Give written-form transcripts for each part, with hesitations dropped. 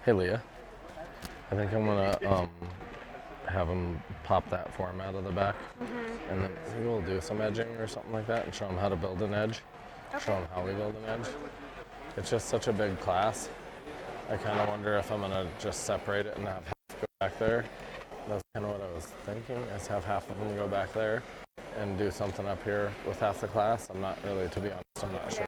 Hey Leah, I think I'm gonna have him pop that form out of the back, and then maybe we'll do some edging or something like that, and show him how to build an edge. Show Okay. him how we build an edge. It's just such a big class. I kind of wonder if I'm gonna just separate it and have half go back there. That's kind of what I was thinking, is have half of them go back there and do something up here with half the class. I'm not really, to be honest, I'm not sure.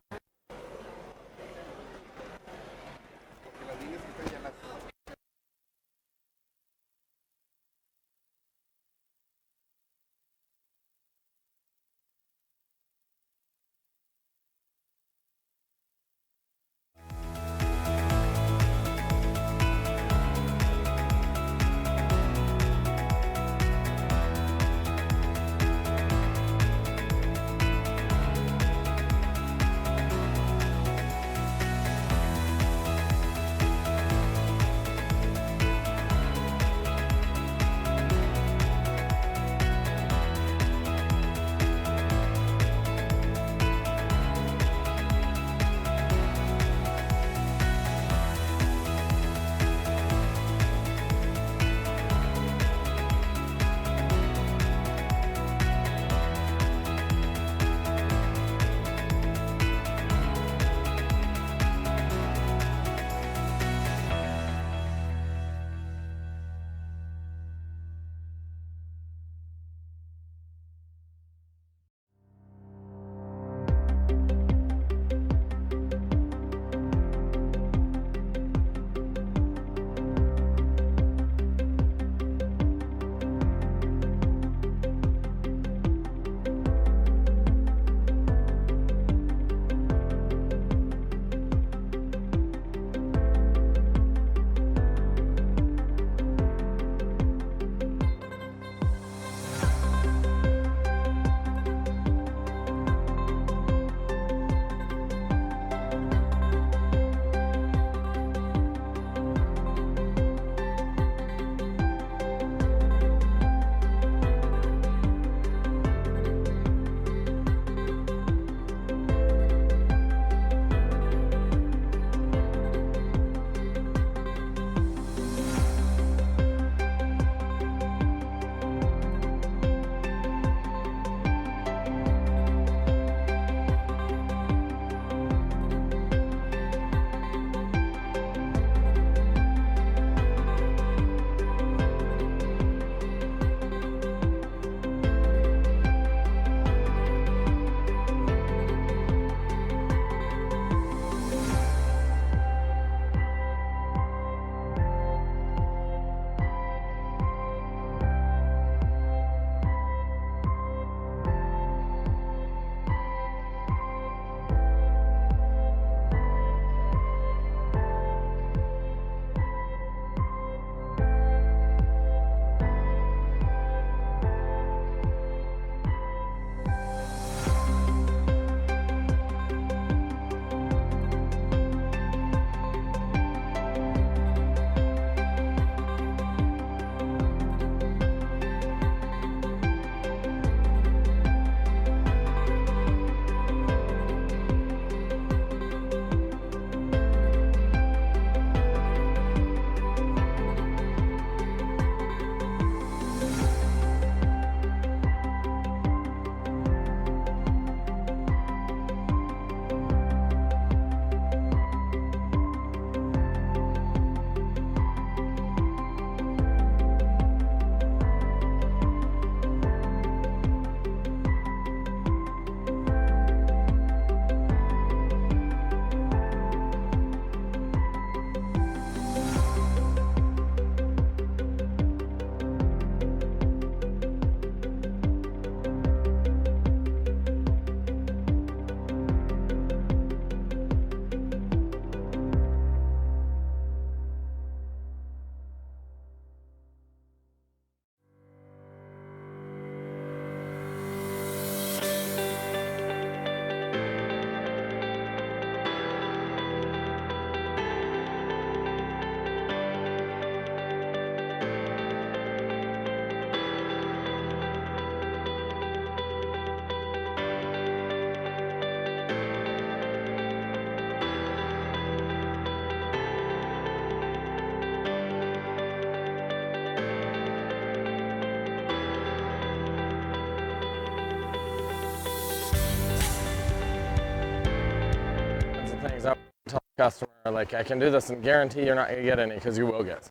customer, like, I can do this and guarantee you're not going to get any, because you will get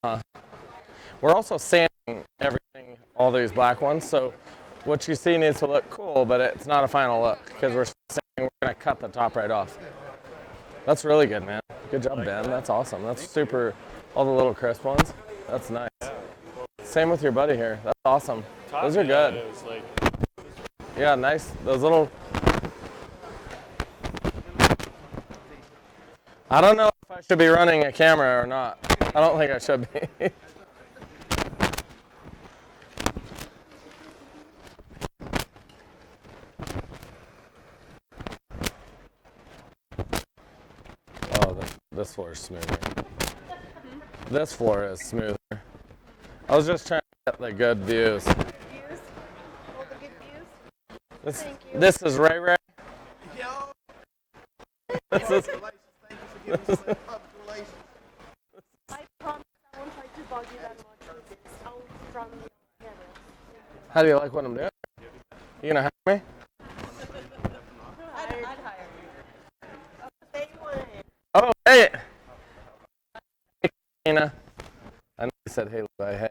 some. We're also sanding everything, all these black ones, so what you see needs to look cool, but it's not a final look, because we're going to cut the top right off. That's really good, man. Good job, Ben. That's awesome. That's super, all the little crisp ones. That's nice. Same with your buddy here. That's awesome. Those are good. Yeah, nice. Those little... I don't know if I should be running a camera or not. I don't think I should be. Oh, this floor is smoother. This floor is smoother. I was just trying to get the good views. Views? All the good views? Thank you. This is Ray Ray. This is... I promise I won't try to bug you that much with this. I'll run the camera. How do you like what I'm doing? You gonna hire me? I'd hire you. Say you want it. Oh, hey! Hey, Christina. I know you said hey, Levi, hey.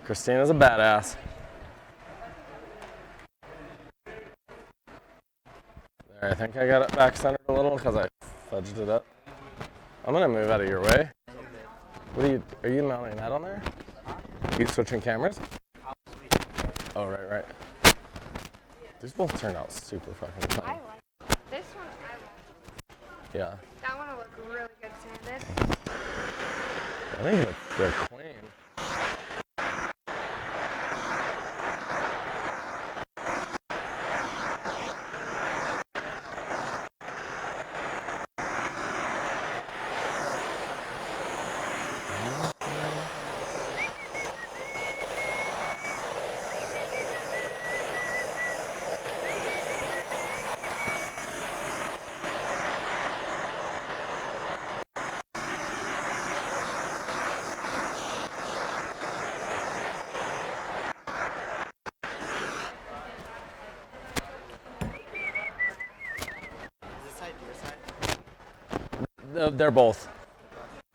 Christina's a badass. There, I think I got it back centered a little because I fudged it up. I'm gonna move out of your way. What are you mounting that on there? Are you switching cameras? Oh, right. These both turned out super fucking fun. I like this one. I like. Yeah. That one will look really good sanded. I think they're clean. They're both.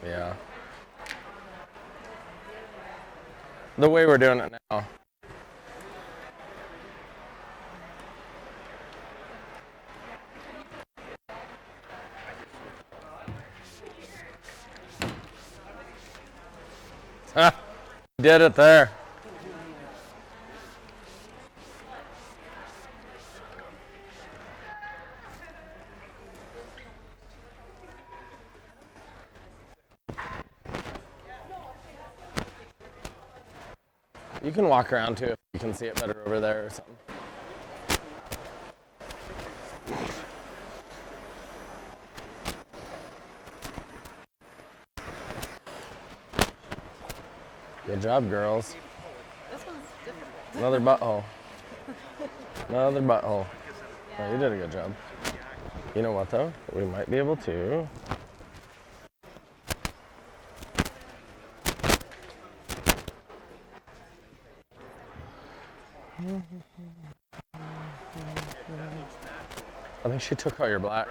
Yeah. The way we're doing it now. Ah, did it there. You can walk around too if you can see it better over there or something. Good job, girls. This one's different. Another butthole. Another butthole. Oh, you did a good job. You know what though? We might be able to. I think she took all your black.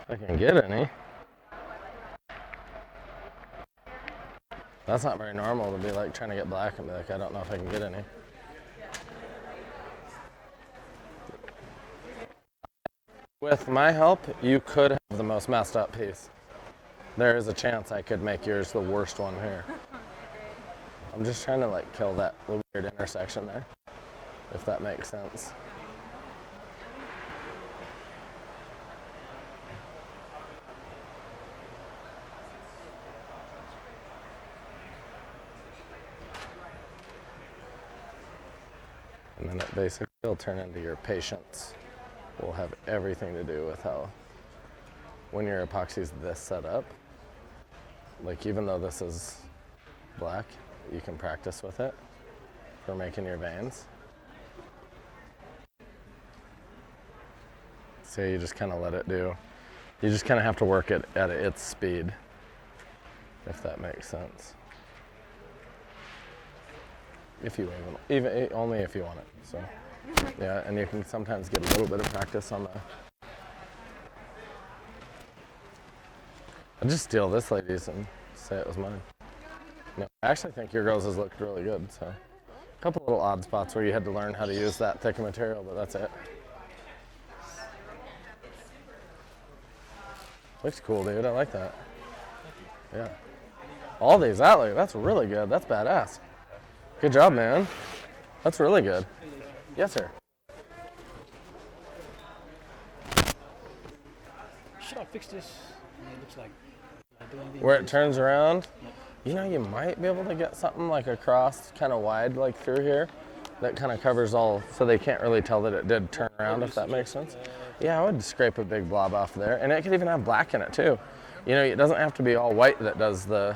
If I can get any. That's not very normal to be like trying to get black and be like, I don't know if I can get any. With my help, you could have the most messed up piece. There is a chance I could make yours the worst one here. I'm just trying to like kill that little weird intersection there, if that makes sense. And then it basically will turn into your patience. Will have everything to do with how, when your epoxy's this set up, like even though this is black, you can practice with it for making your veins. So you just kind of let it do. You just kind of have to work it at its speed, if that makes sense. If you even only if you want it. So yeah, and you can sometimes get a little bit of practice on the. I'll just steal this lady's and say it was mine. No, I actually think your girls has looked really good. So a couple little odd spots where you had to learn how to use that thick material, but that's it. Looks cool, dude. I like that. Yeah. All these, that's really good. That's badass. Good job, man. That's really good. Yes, sir. Should I fix this? It looks like Where it turns around, you know, you might be able to get something like across, kind of wide, like through here, that kind of covers all, so they can't really tell that it did turn around, if that makes sense. Yeah, I would scrape a big blob off there, and it could even have black in it too. You know, it doesn't have to be all white that does the.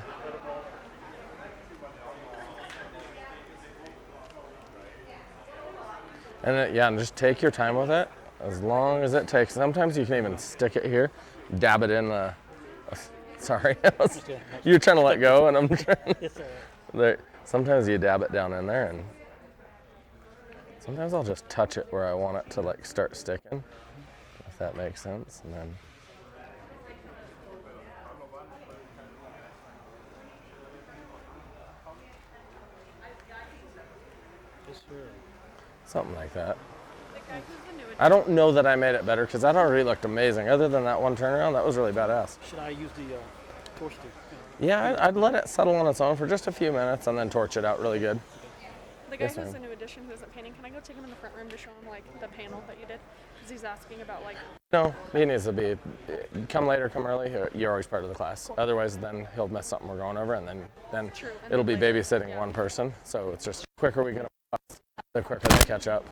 And yeah, and just take your time with it, as long as it takes. Sometimes you can even stick it here, dab it in the. Sorry, you're trying to let go, and I'm trying. There, sometimes you dab it down in there, and sometimes I'll just touch it where I want it to like start sticking, if that makes sense, and then. Something like that. I don't know that I made it better because that already looked amazing. Other than that one turnaround, that was really badass. Should I use the torch to? Yeah, I'd let it settle on its own for just a few minutes and then torch it out really good. The guy Yes, who's ma'am. the new addition who isn't painting, can I go take him in the front room to show him like the panel that you did? Because he's asking about like. No, he needs to be. Come later, come early. You're always part of the class. Cool. Otherwise, then he'll miss something we're going over, and then True. And it'll be then, like, babysitting yeah. one person. So it's just the quicker we get them, the quicker they catch up.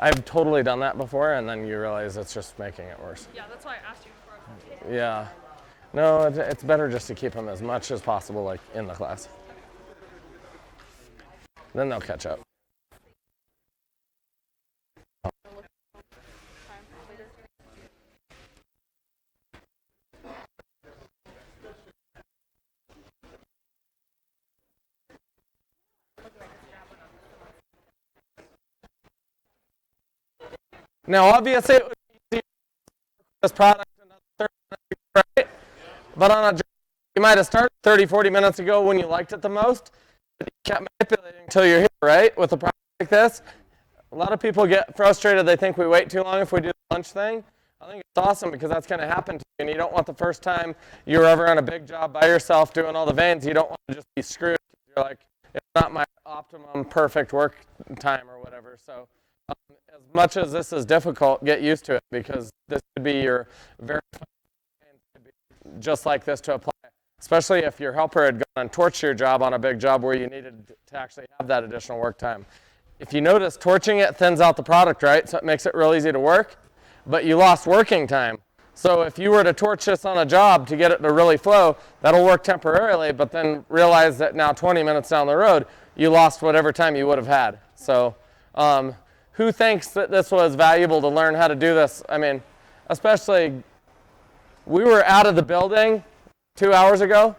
I've totally done that before, and then you realize it's just making it worse. Yeah, that's why I asked you before. Yeah. No, it's better just to keep them as much as possible, like in the class. Then they'll catch up. Now, obviously, it would be easier to this product another 30 minutes ago, right? But on a job, you might have started 30, 40 minutes ago when you liked it the most, but you kept manipulating until you're here, right? With a product like this, a lot of people get frustrated. They think we wait too long if we do the lunch thing. I think it's awesome because that's going to happen to you, and you don't want the first time you're ever on a big job by yourself doing all the veins, you don't want to just be screwed. You're like, it's not my optimum perfect work time or whatever. So as much as this is difficult, get used to it because this could be your very just like this to apply, especially if your helper had gone and torched your job on a big job where you needed to actually have that additional work time. If you notice, torching it thins out the product, right? So it makes it real easy to work, but you lost working time. So if you were to torch this on a job to get it to really flow, that'll work temporarily, but then realize that now 20 minutes down the road, you lost whatever time you would have had. So who thinks that this was valuable to learn how to do this? I mean, especially, we were out of the building 2 hours ago,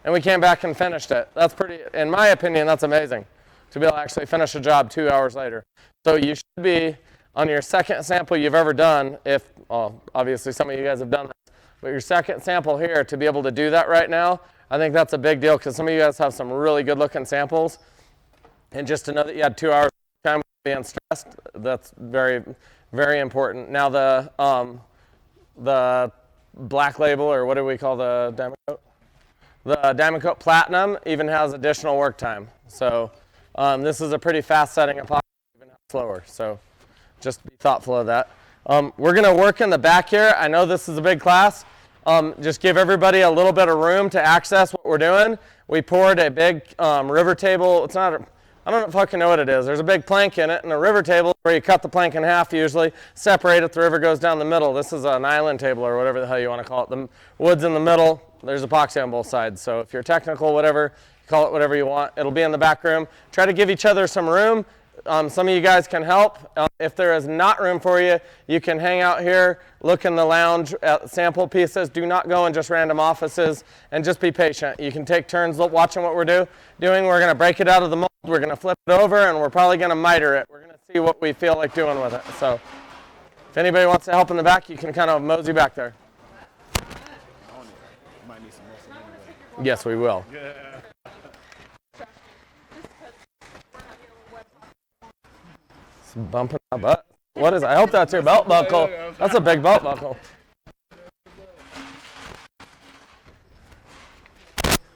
and we came back and finished it. That's pretty, in my opinion, that's amazing to be able to actually finish a job 2 hours later. So you should be, on your second sample you've ever done, if, well, obviously some of you guys have done this, but your second sample here, to be able to do that right now, I think that's a big deal because some of you guys have some really good looking samples. And just to know that you had 2 hours of time being stressed, that's very, very important. Now the black label, or what do we call the Diamond Coat? The Diamond Coat Platinum even has additional work time. So this is a pretty fast setting epoxy, even slower. So just be thoughtful of that. We're going to work in the back here. I know this is a big class. Just give everybody a little bit of room to access what we're doing. We poured a big river table. It's not, I don't fucking know what it is. There's a big plank in it, and a river table where you cut the plank in half usually, separate it, the river goes down the middle. This is an island table or whatever the hell you want to call it. The wood's in the middle. There's epoxy on both sides. So if you're technical, whatever, call it whatever you want. It'll be in the back room. Try to give each other some room. Some of you guys can help. If there is not room for you, you can hang out here, look in the lounge at sample pieces. Do not go in just random offices, and just be patient. You can take turns watching what we're doing. We're going to break it out of the mold. We're going to flip it over, and we're probably going to miter it. We're going to see what we feel like doing with it. So if anybody wants to help in the back, you can kind of mosey back there. Yes, we will. It's bumping my butt. What is it? I hope that's your belt buckle. That's a big belt buckle.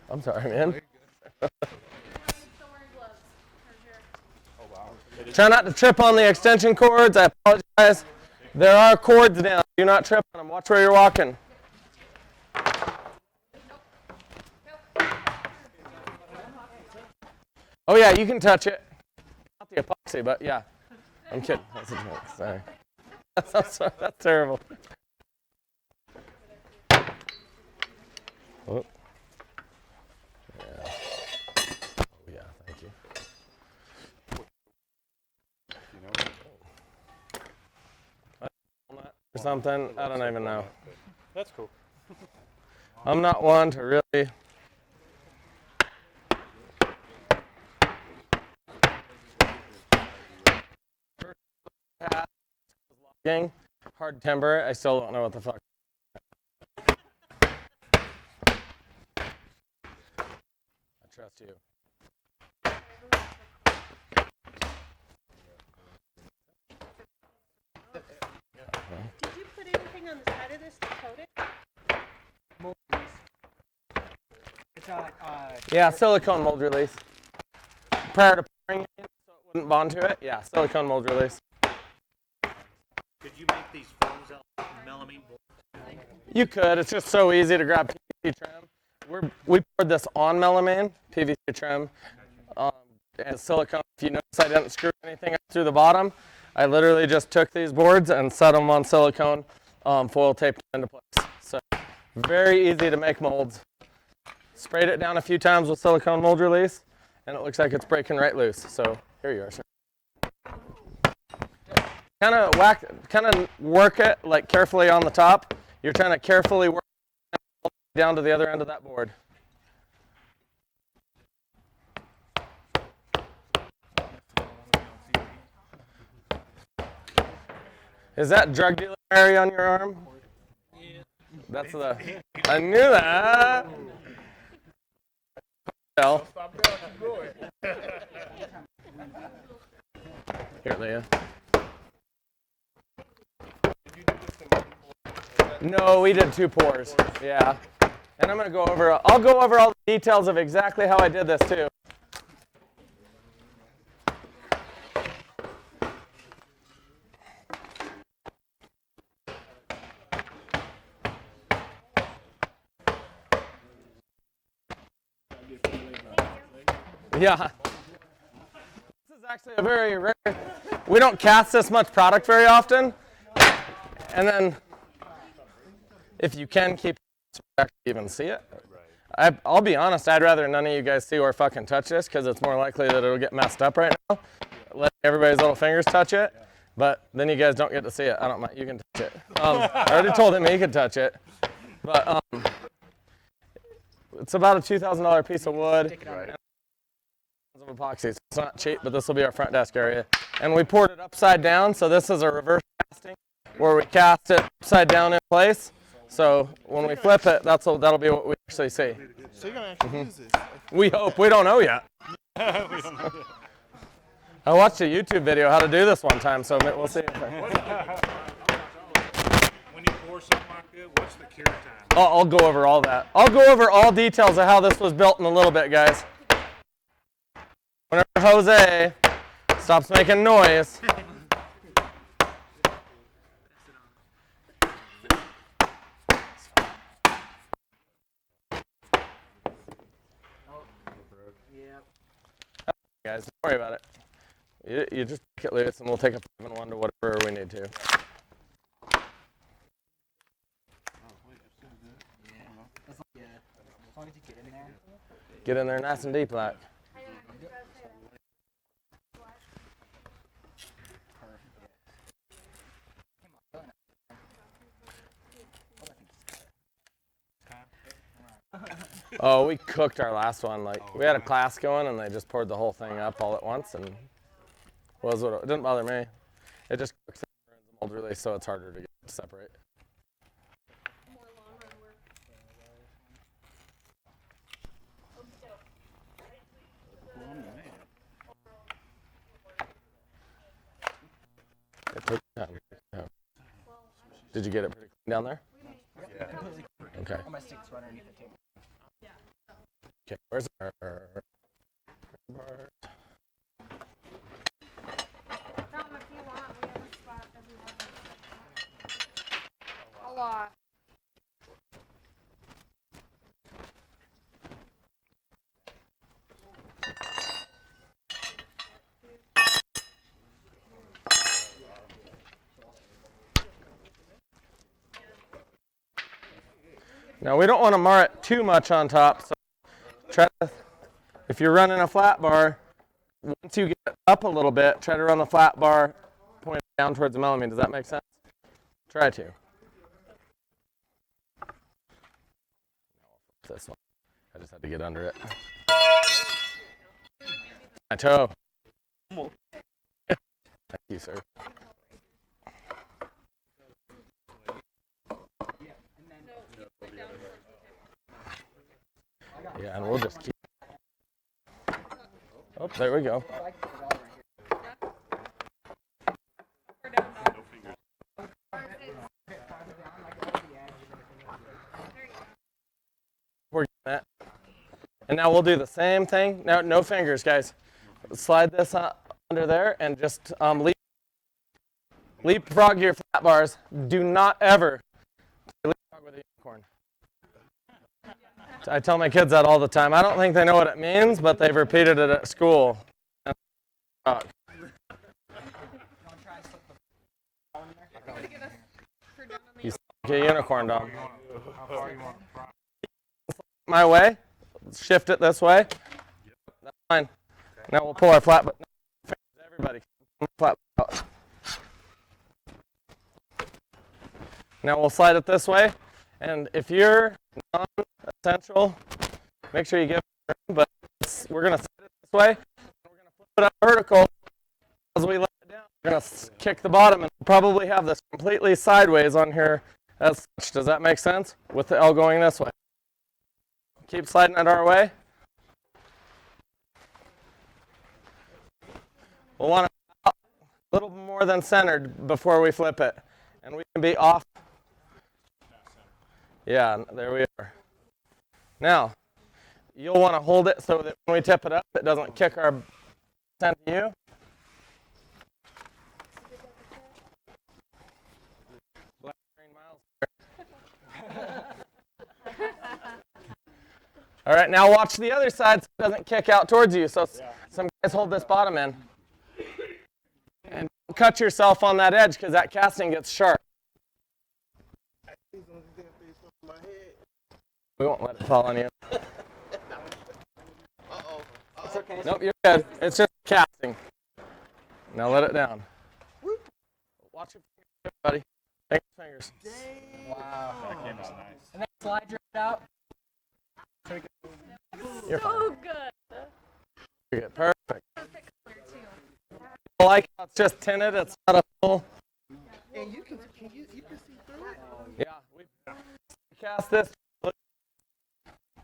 I'm sorry, man. Try not to trip on the extension cords. I apologize. There are cords down. Do not trip on them. Watch where you're walking. Oh yeah, you can touch it. Not the epoxy, but yeah. I'm kidding. That's a joke. Sorry. That's terrible. Oh. Yeah. Oh yeah, thank you. Or something. I don't even know. That's cool. I'm not one to really. Hard timber. I still don't know what the fuck. I trust you. Did you put anything on the side of this to coat it? It's Yeah, silicone mold release. Prior to pouring it in so it wouldn't bond to it. Yeah, silicone mold release. Could you make these foams out of melamine board? You could. It's just so easy to grab PVC trim. We poured this on melamine, PVC trim, and silicone. If you notice, I didn't screw anything up through the bottom. I literally just took these boards and set them on silicone, foil taped into place. So very easy to make molds. Sprayed it down a few times with silicone mold release, and it looks like it's breaking right loose. So here you are, sir. Kind of work it like carefully on the top. You're trying to carefully work it down to the other end of that board. Is that drug dealer area on your arm? Yeah. That's I knew that. Here, Leah. No, we did 2 pours. Yeah. And I'll go over all the details of exactly how I did this too. Yeah. This is actually a very rare, we don't cast this much product very often. And then if you can keep it, so you actually even see it. I'll be honest, I'd rather none of you guys see or fucking touch this because it's more likely that it'll get messed up right now. Let everybody's little fingers touch it, but then you guys don't get to see it. I don't mind. You can touch it. I already told him he could touch it. But it's about a $2,000 piece of wood. Right. Of epoxy. So it's not cheap, but this will be our front desk area. And we poured it upside down, so this is a reverse casting where we cast it upside down in place. So when we flip it, that'll be what we actually see. So you're gonna actually use this? We hope. We don't know yet. I watched a YouTube video how to do this one time, so we'll see. When you pour something like that, what's the cure time? I'll go over all that. I'll go over all details of how this was built in a little bit, guys. Whenever Jose stops making noise. Guys, don't worry about it. You just make it loose, and we'll take a 5-in-1 to whatever we need to. Get in there nice and deep, like. Oh, we cooked our last one. Like we had a class going, and they just poured the whole thing up all at once, and it didn't bother me. It just cooks it and burns the mold release, so it's harder to get to separate. More long run work. It took time. Yeah. Did you get it pretty clean down there? Okay. All my sticks run underneath the table. Okay. Where's our Tom, if you want, we have a spot everyone. A lot. Now we don't want to mar it too much on top, so try to, if you're running a flat bar, once you get up a little bit, try to run the flat bar pointed down towards the melamine. Does that make sense? Try to. This one. I just had to get under it. My toe. Thank you, sir. Yeah, and we'll just keep. Oh, there we go. We're getting that. And now we'll do the same thing. Now, no fingers, guys. Slide this under there and just leapfrog your flat bars. Do not ever leapfrog with a unicorn. I tell my kids that all the time. I don't think they know what it means, but they've repeated it at school. You sound like a unicorn, Dom. My way. Shift it this way. That's fine. Now we'll pull our flat, but everybody, flat out. Now we'll slide it this way, and if you're non-essential, make sure you give it room, but we're going to slide it this way, and we're going to flip it up vertical as we let it down. We're going to kick the bottom and probably have this completely sideways on here as such. Does that make sense? With the L going this way. Keep sliding it our way. We'll want it a little more than centered before we flip it. And we can be off. Yeah, there we are. Now, you'll want to hold it so that when we tip it up, it doesn't kick our center to you. Black Green Miles. All right, now watch the other side so it doesn't kick out towards you. So some guys hold this bottom end. And don't cut yourself on that edge because that casting gets sharp. We won't let it fall on you. It's okay. Nope, you're good. It's just casting. Now let it down. Watch your fingers, buddy. Take your fingers. Wow. And then slide right out. You're fine. So good. You're good. Perfect. I like how it's just tinted. It's not a full. And you can see through it. Yeah, we cast this.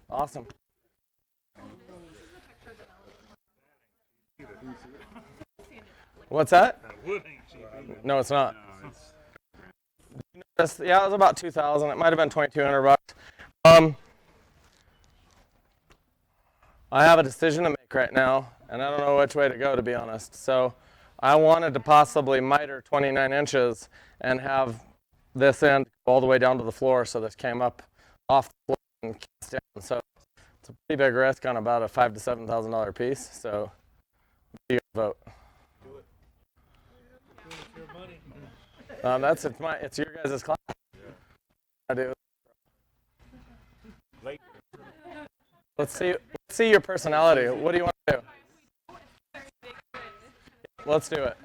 Awesome. What's that? No, it's not. Yeah, it was about 2,000. It might have been 2,200 bucks. I have a decision to make right now, and I don't know which way to go, to be honest. So I wanted to possibly miter 29 inches and have this end all the way down to the floor, so this came up off the floor and cast down. So it's a pretty big risk on about a $5,000 to $7,000 piece. So what do you vote? It's your guys' class. I do. Let's see your personality. What do you want to do? Let's do it.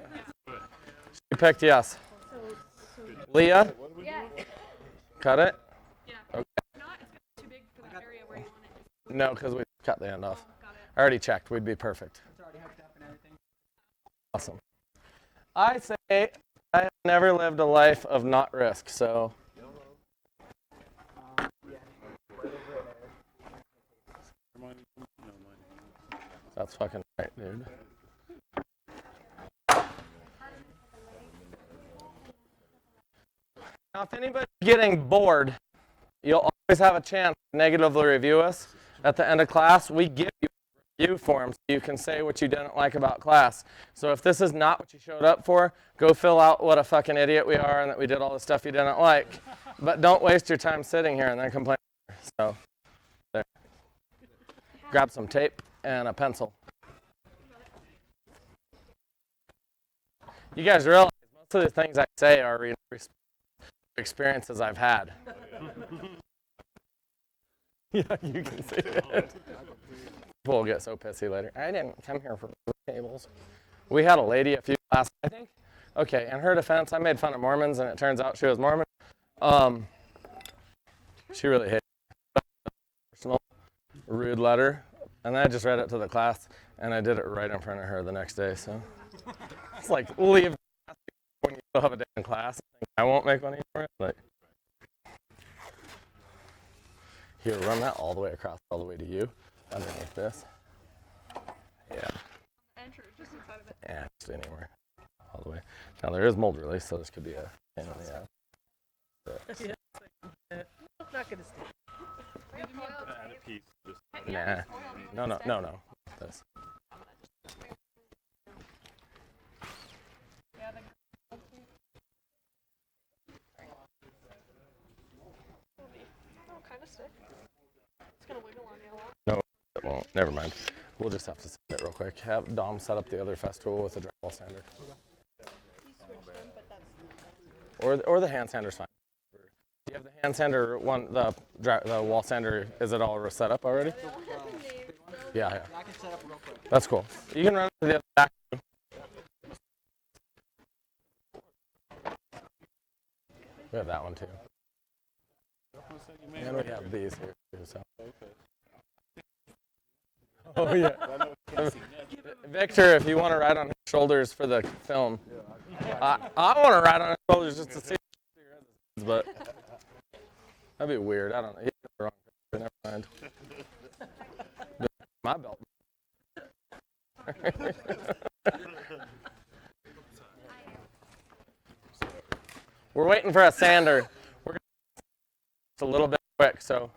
She picked yes. Leah? Yeah. Cut it? Yeah. Okay. If not, it's too big for the area where you want it. No, because we cut the end off. I already checked. We'd be perfect. It's already hooked up and everything. Awesome. I say I have never lived a life of not risk, so. That's fucking right, dude. Now, if anybody's getting bored, you'll always have a chance to negatively review us. At the end of class, we give you a review form so you can say what you didn't like about class. So if this is not what you showed up for, go fill out what a fucking idiot we are and that we did all the stuff you didn't like. But don't waste your time sitting here and then complain. So, there. Grab some tape and a pencil. You guys realize most of the things I say are experiences I've had. Yeah, you can see it. People will get so pissy later. I didn't come here for tables. We had a lady a few classes, I think. Okay, in her defense, I made fun of Mormons, and it turns out she was Mormon. She really hated it. Personal, rude letter. And then I just read it to the class, and I did it right in front of her the next day. So it's like, leave when you still have a day in class. I won't make money for it. Like, here, run that all the way across, all the way to you, underneath this. Yeah. Just inside of it. Yeah, just anywhere, all the way. Now there is mold release, so this could be a pain in the ass. Not gonna stay. Nah, no. This. Oh, kind of stick. It's gonna wiggle on you a lot. No, it won't. Never mind. We'll just have to sand it real quick. Have Dom set up the other festool with a drywall sander. Or the hand sander's fine. Do you have the hand sander one, the wall sander? Is it all set up already? Yeah. I can set up real quick. That's cool. You can run it to the other back. We have that one too. And we have these here too. So. Oh yeah. Victor, if you want to ride on his shoulders for the film, I want to ride on his shoulders just to see. But that'd be weird. I don't know. He did the wrong picture. Never mind. My belt. We're waiting for a sander. We're just a little bit quick, so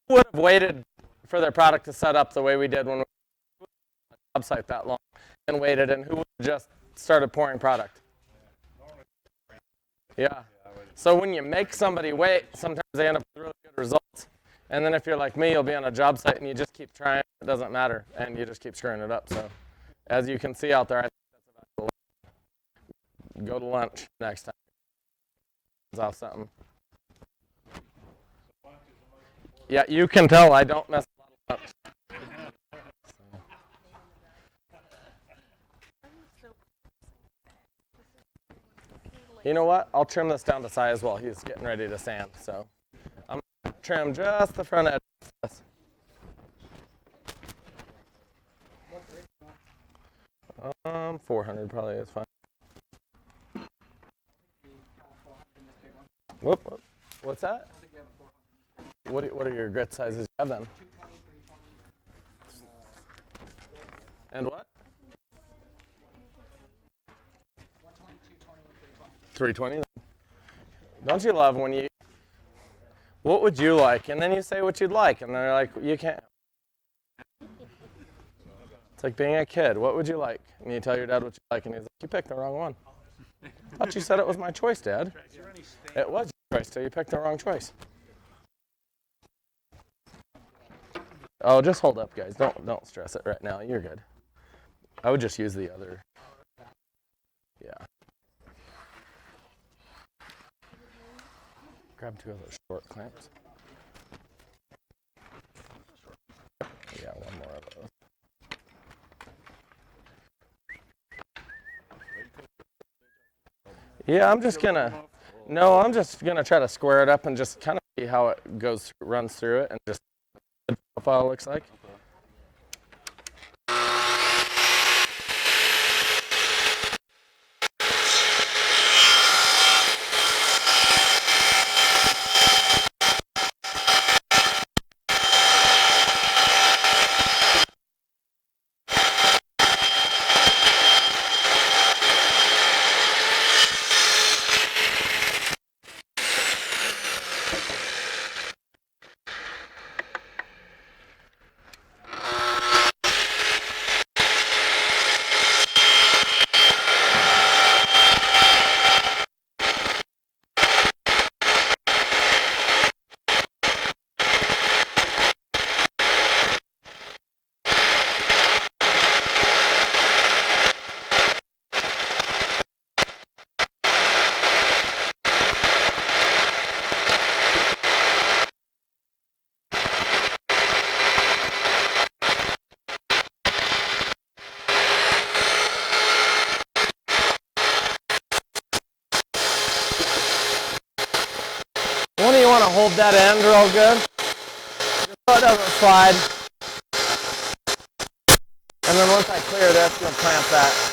would have waited for their product to set up the way we did when we were on the job site that long and waited, and who would have just started pouring product? Yeah. So when you make somebody wait, sometimes they end up with really good results. And then if you're like me, you'll be on a job site and you just keep trying. It doesn't matter, and you just keep screwing it up. So as you can see out there, I think that's about to go to lunch next time. Off something. Yeah, you can tell I don't mess a lot of lunch. You know what? I'll trim this down to size while he's getting ready to sand. So I'm going to trim just the front edge of this. 400 probably is fine. Whoop. What's that? What are your grit sizes you have then? And what? 320. Don't you love when you, what would you like? And then you say what you'd like, and they're like, you can't. It's like being a kid. What would you like? And you tell your dad what you like, and he's like, you picked the wrong one. I thought you said it was my choice, Dad. It was your choice, so you picked the wrong choice. Oh, just hold up, guys. Don't stress it right now. You're good. I would just use the other. Yeah. Grab 2 of those short clamps. Yeah, 1 more of those. Yeah, I'm just gonna try to square it up and just kind of see how it runs through it, and just profile looks like. One, you want to hold that end real good, just so it doesn't slide. And then once I clear this, you'll clamp that.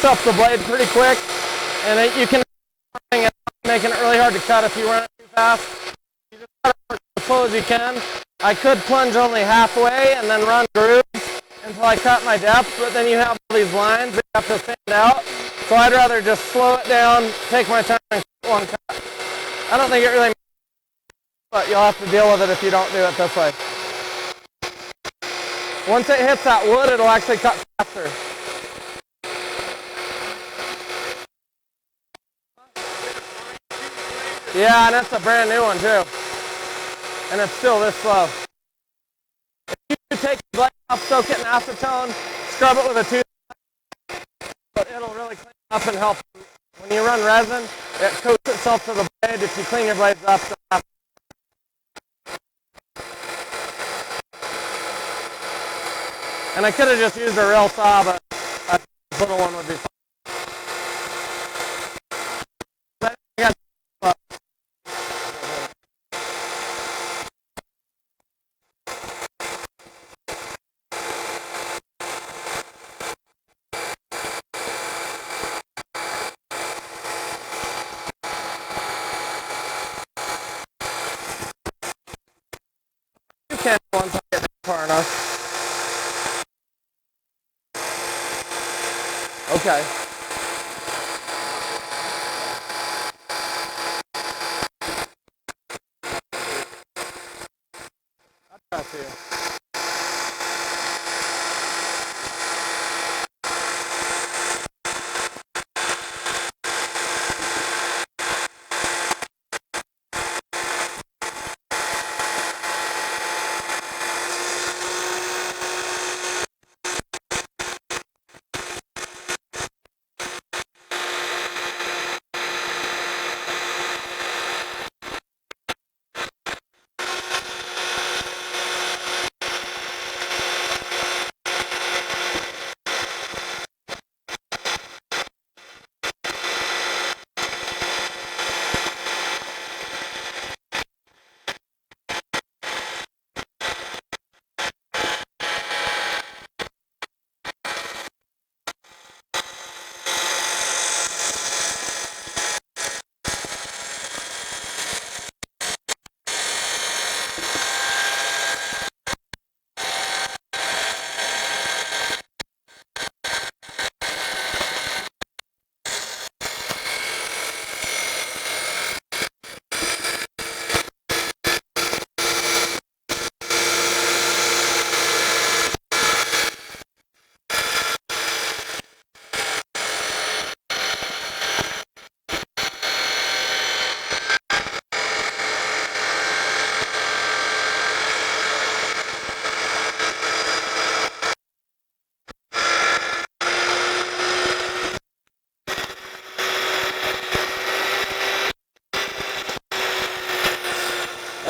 Up the blade pretty quick, and you can making it really hard to cut if you run it too fast. You just cut it as slow as you can. I could plunge only halfway and then run grooves until I cut my depth, but then you have all these lines that you have to stand out. So I'd rather just slow it down, take my time, and cut one cut. I don't think it really matters, but you'll have to deal with it if you don't do it this way. Once it hits that wood, it'll actually cut faster. Yeah, and that's a brand new one too. And it's still this slow. If you take the blade off, soak it in acetone, scrub it with a tooth, it'll really clean up and help. When you run resin, it coats itself to the blade. If you clean your blades up, and I could have just used a real saw, but a little one would be fine. Can once I get far enough. Okay. I'll try to.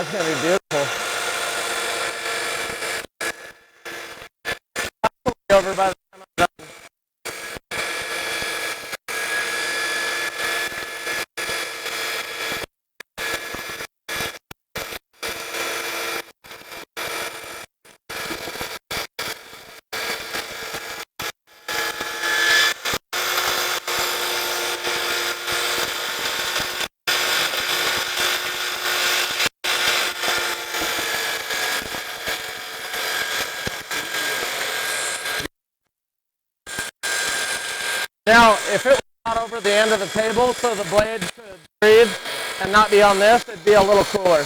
That's gonna be beautiful. Over by the time I'm done. Now, if it was not over the end of the table so the blade could breathe and not be on this, it'd be a little cooler.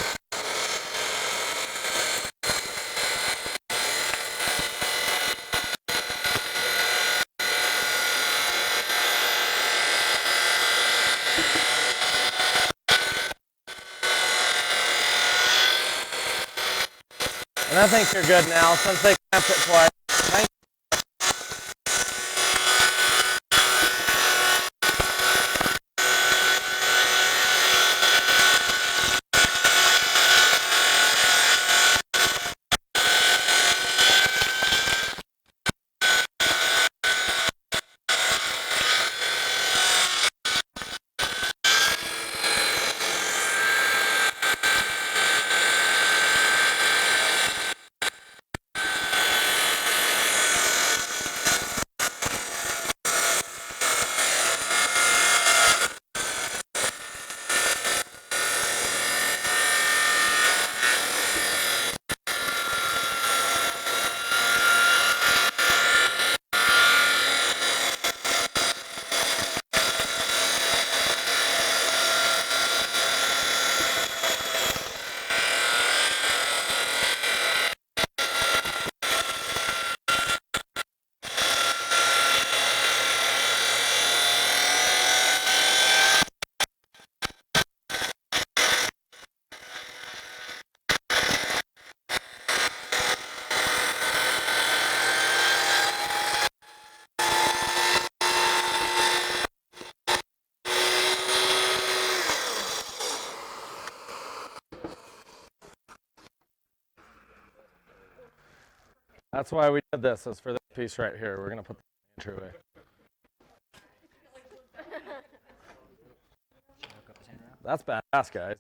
And I think you're good now since they clamped it twice. Thank you. That's why we did this, is for this piece right here. We're going to put the entryway. That's badass, guys.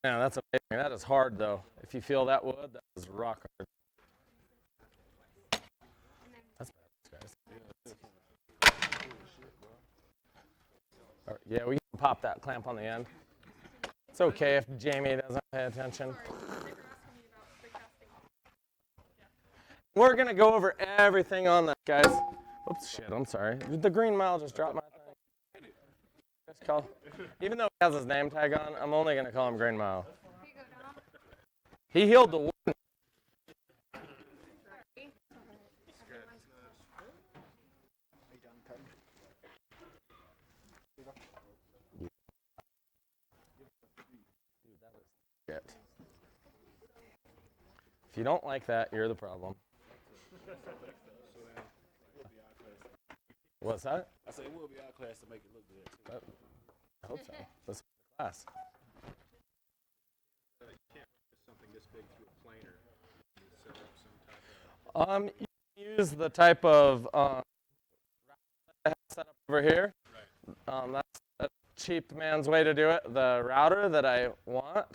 Yeah, that's amazing. That is hard, though. If you feel that wood, that is rock hard. That's badass, guys. All right, yeah, we can pop that clamp on the end. It's okay if Jamie doesn't pay attention. We're going to go over everything on that, guys. Oops, shit, I'm sorry. The Green Mile just dropped my thing. Just call. Even though he has his name tag on, I'm only going to call him Green Mile. He healed the wound. If you don't like that, you're the problem. What's that? I said it will be our class to make it look good. I hope so. This is the class. You can't put something this big through a planer. You set up some type of... You can use the type of I have set up over here. Right. That's a cheap man's way to do it. The router that I want,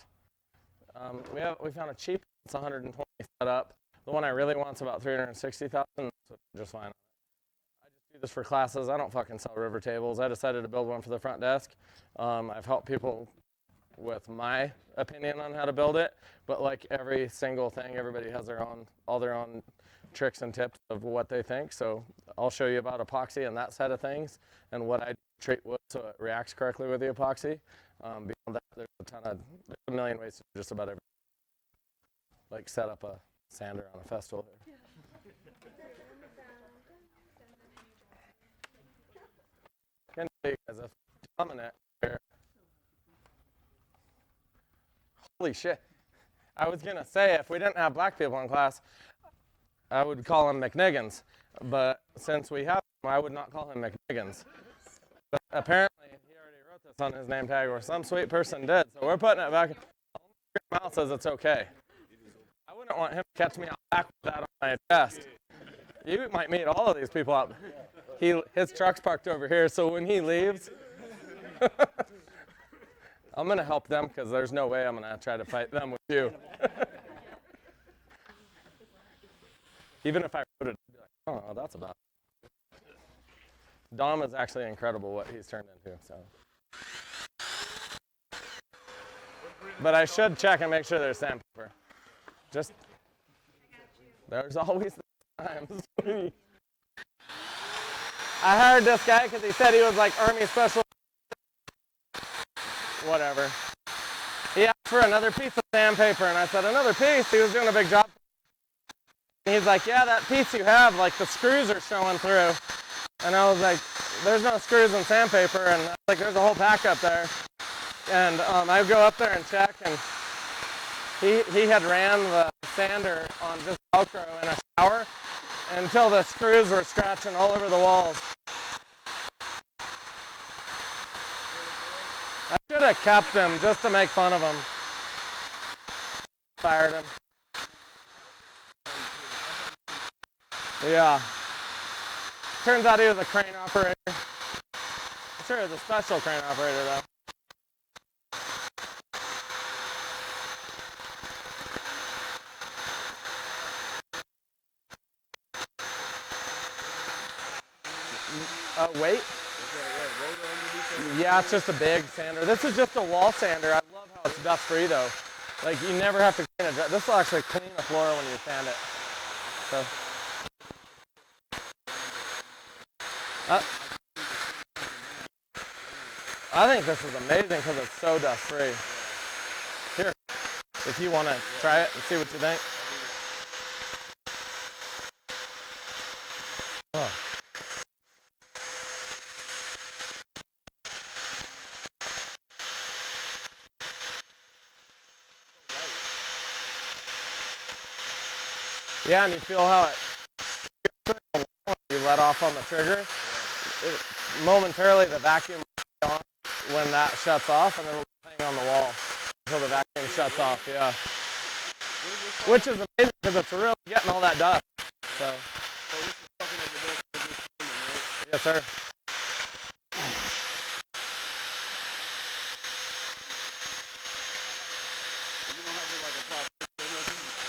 we found a cheap. It's 120 set up. The one I really want's about 360,000. Just fine. I just do this for classes. I don't fucking sell river tables. I decided to build one for the front desk. I've helped people with my opinion on how to build it, but like every single thing, everybody has all their own tricks and tips of what they think. So I'll show you about epoxy and that side of things and what I treat wood so it reacts correctly with the epoxy. Beyond that, there's a million ways to do just about everything. Like set up a sander on a festival. Can tell you guys a dominant here. Holy shit. I was going to say, if we didn't have black people in class, I would call him McNiggins. But since we have him, I would not call him McNiggins. But apparently he already wrote this on his name tag, or some sweet person did. So we're putting it back. Your mouth says it's okay. I wouldn't want him to catch me out back with that on my chest. You might meet all of these people out. His truck's parked over here, so when he leaves, I'm gonna help them because there's no way I'm gonna try to fight them with you. Even if I wrote it, I'd be like, oh, that's about it. Dom is actually incredible what he's turned into. So, but I should check and make sure there's sandpaper. Just there's always times. I hired this guy because he said he was like Army Special. Whatever. He asked for another piece of sandpaper, and I said, another piece? He was doing a big job. And he's like, yeah, that piece you have, like the screws are showing through. And I was like, there's no screws in sandpaper, and I was like, there's a whole pack up there. And I go up there and check, and he had ran the sander on just Velcro in a shower until the screws were scratching all over the walls. I should have kept him just to make fun of him. Fired him. Yeah. Turns out he was a crane operator. I'm sure he was a special crane operator though. Weight? Yeah, it's just a big sander. This is just a wall sander. I love how it's dust free though. Like you never have to clean it. This will actually clean the floor when you sand it. So. I think this is amazing because it's so dust free. Here, if you want to try it and see what you think. Oh. Yeah, and you feel how you let off on the trigger. Momentarily, the vacuum will on when that shuts off, and then it'll hang on the wall until the vacuum shuts off. Yeah, which is amazing because it's really getting all that dust. So, yes, sir.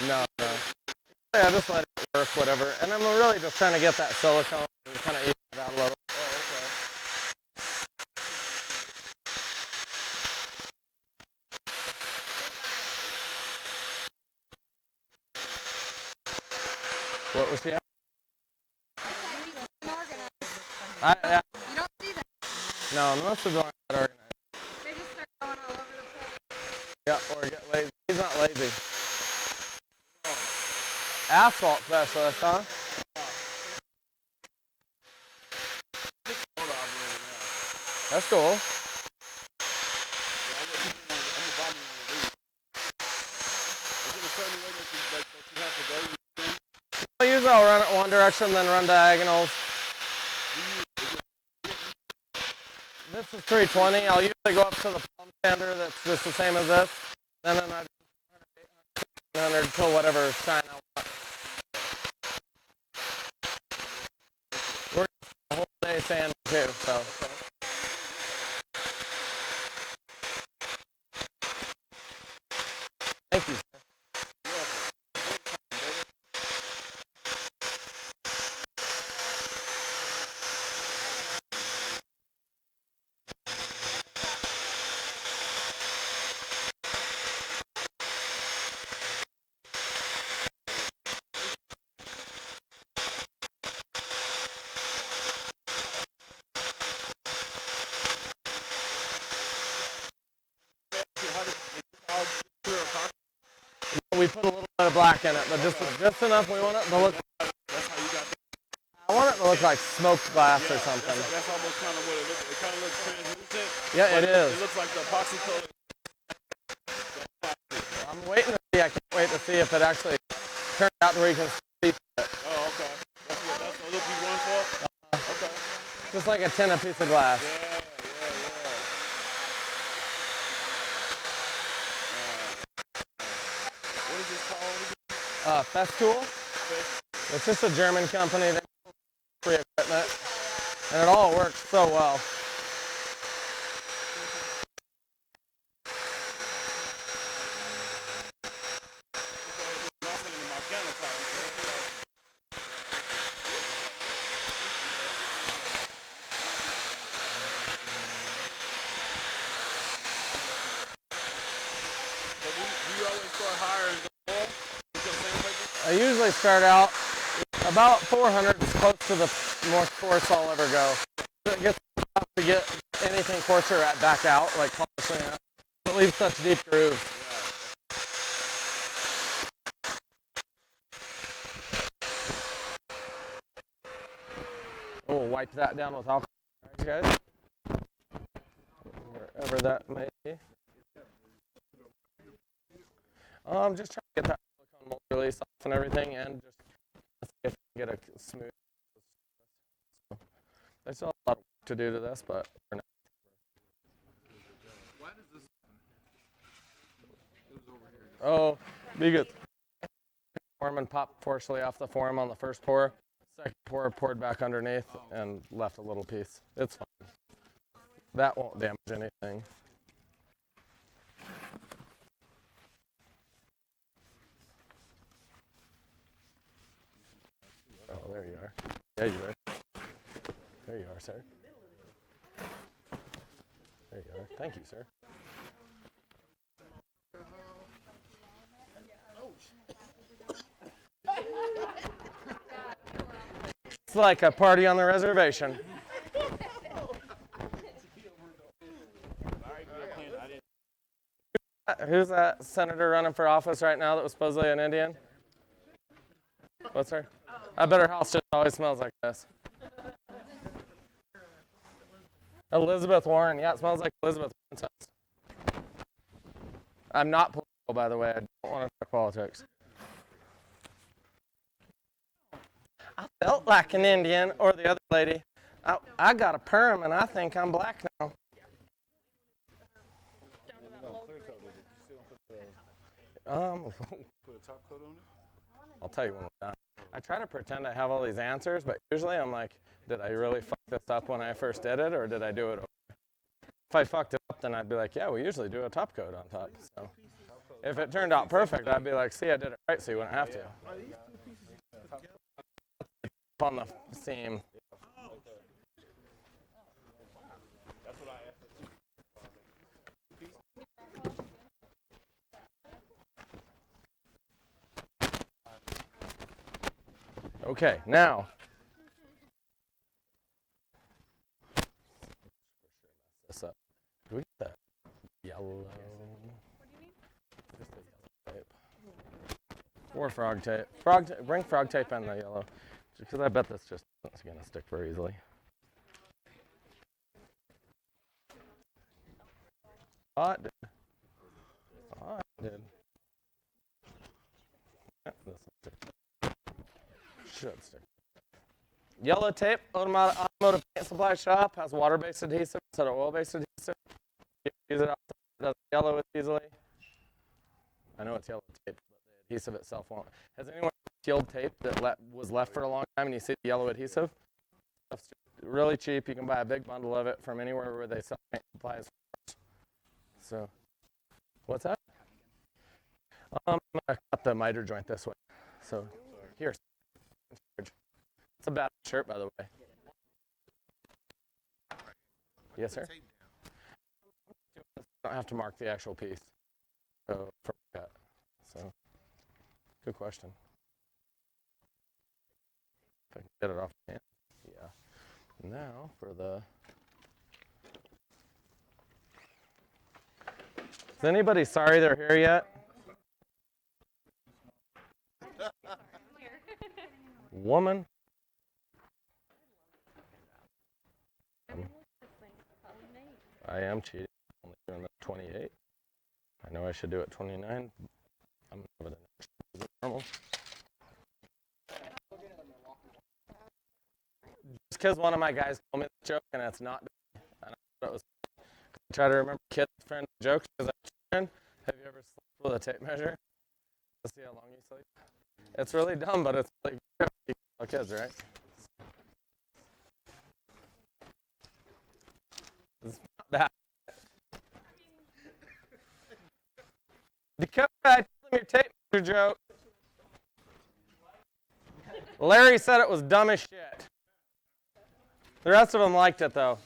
No. Yeah, just let it work, whatever. And I'm really just trying to get that silicone and kind of even it out a little. Oh, okay. What was she at? Yeah. You don't see that. No, most of them aren't that organized. They just start going all over the place. Yeah, or get lazy. He's not lazy. Asphalt specialist, huh? That's cool. Usually I'll run it one direction, then run diagonals. This is 320. I'll usually go up to the palm sander that's just the same as this. And then I do 100 till whatever shine I want. We're the whole day sand too, so. Thank you. We put a little bit of black in it, but just enough. We want it to look. That's how you got that. I want it to look like smoked glass or something. That's almost kind of what it looks. It kind of looks translucent. Yeah, it is. It looks like the epoxy color. I'm waiting to see. I can't wait to see if it actually turns out to where you can see it. Oh, okay. That's the look you want for. Okay. Just like a tinted piece of glass. Yeah. Festool. It's just a German company that free equipment, and it all works so well. I usually start out about 400 is close to the most coarse I'll ever go. It gets tough to get anything coarser back out, like polishing it. It leaves such deep grooves. We'll wipe that down with alcohol, guys. Wherever that may be. I'm just trying to get that silicone mold release off and everything, and just see if I can get a smooth. So, there's still a lot of work to do to this, but for now. Why does this it was over here. Oh, because form and popped partially off the form on the first pour. Second pour poured back underneath and left a little piece. It's fine. That won't damage anything. Oh, there you are. Yeah, you are. There you are, sir. There you are. Thank you, sir. It's like a party on the reservation. Who's that senator running for office right now that was supposedly an Indian? What's her? I bet her house just always smells like this. Elizabeth Warren. Yeah, it smells like Elizabeth Warren's house. I'm not political, by the way. I don't want to talk politics. I felt like an Indian, or the other lady. I got a perm, and I think I'm black now. Put a top coat on it? I'll tell you when we're done. I try to pretend I have all these answers, but usually I'm like, did I really fuck this up when I first did it, or did I do it over? If I fucked it up, then I'd be like, yeah, we usually do a top coat on top. So if it turned out perfect, I'd be like, see, I did it right, so you wouldn't have to. On the seam. Okay, now. This up. Do we get that yellow? What do you mean? Just the yellow tape. Or frog tape. Bring frog tape and the yellow. Because I bet this just isn't going to stick very easily. Oh, it did. Oh, it did. Yeah, this will stick. Should stick. Yellow tape, automotive paint supply shop, has water-based adhesive instead of oil-based adhesive. You can use it outside, it doesn't yellow it easily. I know it's yellow tape, but the adhesive itself won't. Has anyone peeled tape that was left for a long time and you see the yellow adhesive? It's really cheap. You can buy a big bundle of it from anywhere where they sell paint supplies. So, what's that? I'm going to cut the miter joint this way. So, here. It's a bad shirt, by the way. Yes, sir? I don't have to mark the actual piece for cut. So, good question. If I can get it off my hand. Yeah. Now for the. Is anybody sorry they're here yet? Woman. I am cheating. I'm only doing it 28. I know I should do it 29. I'm going to have it in normal. Just because one of my guys told me the joke and it's not, and I thought it was. I try to remember kid friend jokes because I'm friend. Have you ever slept with a tape measure? Let's see how long you sleep. It's really dumb, but it's really good for kids, right? It's not bad. Dakota, I told him your tape measure joke. Larry said it was dumb as shit. The rest of them liked it, though.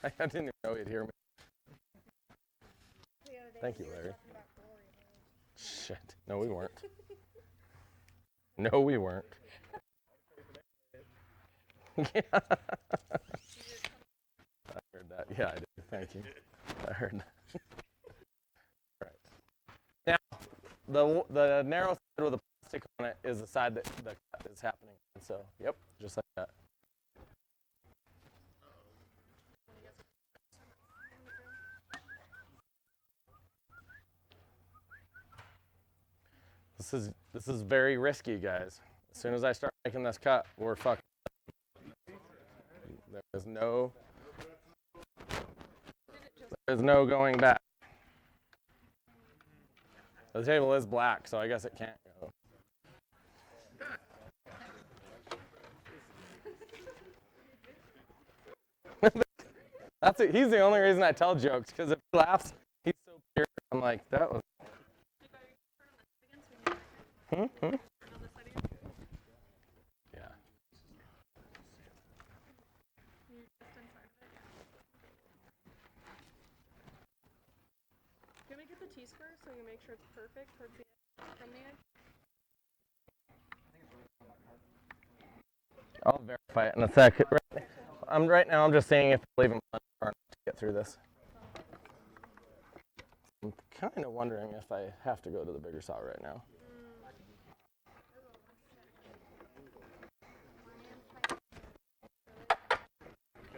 I didn't even know he'd hear me. Thank you, Larry. Shit. No, we weren't. No, we weren't. Yeah. I heard that. Yeah, I did. Thank you. I heard that. Right. Now, the narrow side with the plastic on it is the side that the cut is happening. So, yep, just like that. This is very risky, guys. As soon as I start making this cut, we're fucking. There's no going back. The table is black, so I guess it can't go. That's it. He's the only reason I tell jokes, because if he laughs, he's so pure. I'm like, that was. Yeah. Can we get the T-square so you make sure it's perfect towards the edge, from the edge? I'll verify it in a sec. Right now I'm just seeing if I'll even to get through this. I'm kind of wondering if I have to go to the bigger saw right now.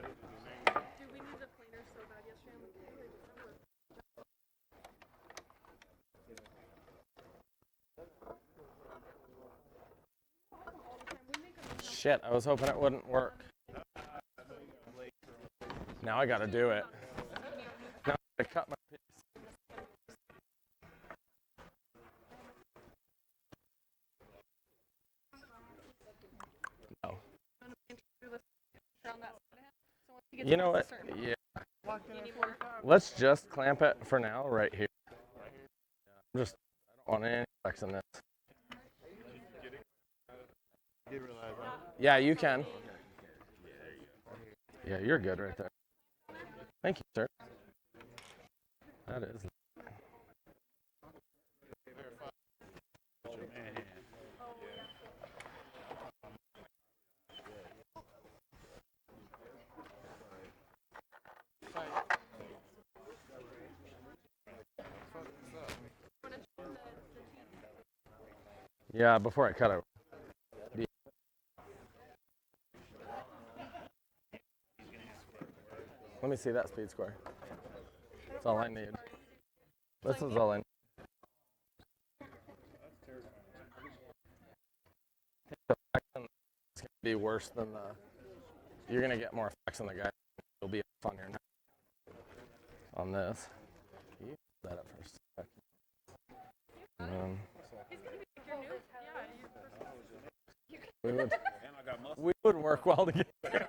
Dude, we need the planer so bad yesterday. I'm like, really, Shit, I was hoping it wouldn't work. Now I gotta do it. Now I gotta cut my piece. No. You know what? Yeah. Let's just clamp it for now right here. I don't want any flex in this. Yeah, you can. Yeah, you're good right there. Thank you, sir. That is. Yeah, before I cut it. Let me see that speed score. That's all I need. This is all I need. It's going to be worse than the. You're going to get more effects on the guy. It'll be up on your neck. On this. Can you hold that up for a second? We would work well together.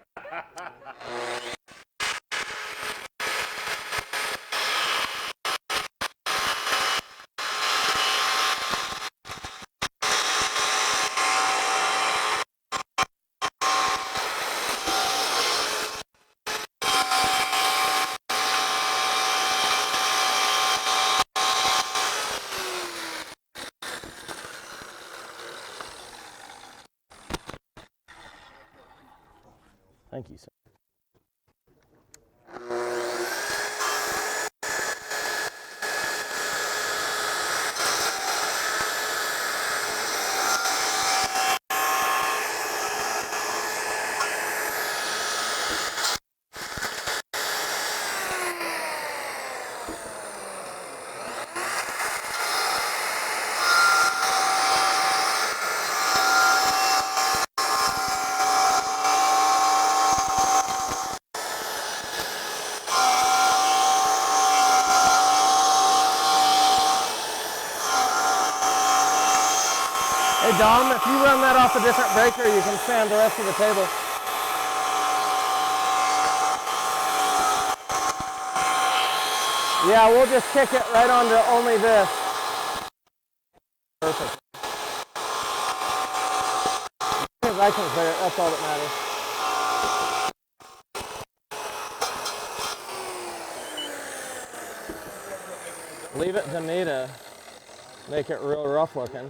Thank you, sir. Dom, if you run that off a different breaker, you can sand the rest of the table. Yeah, we'll just kick it right onto only this. Perfect. Because I can clear it, that's all that matters. Leave it to me to make it real rough looking.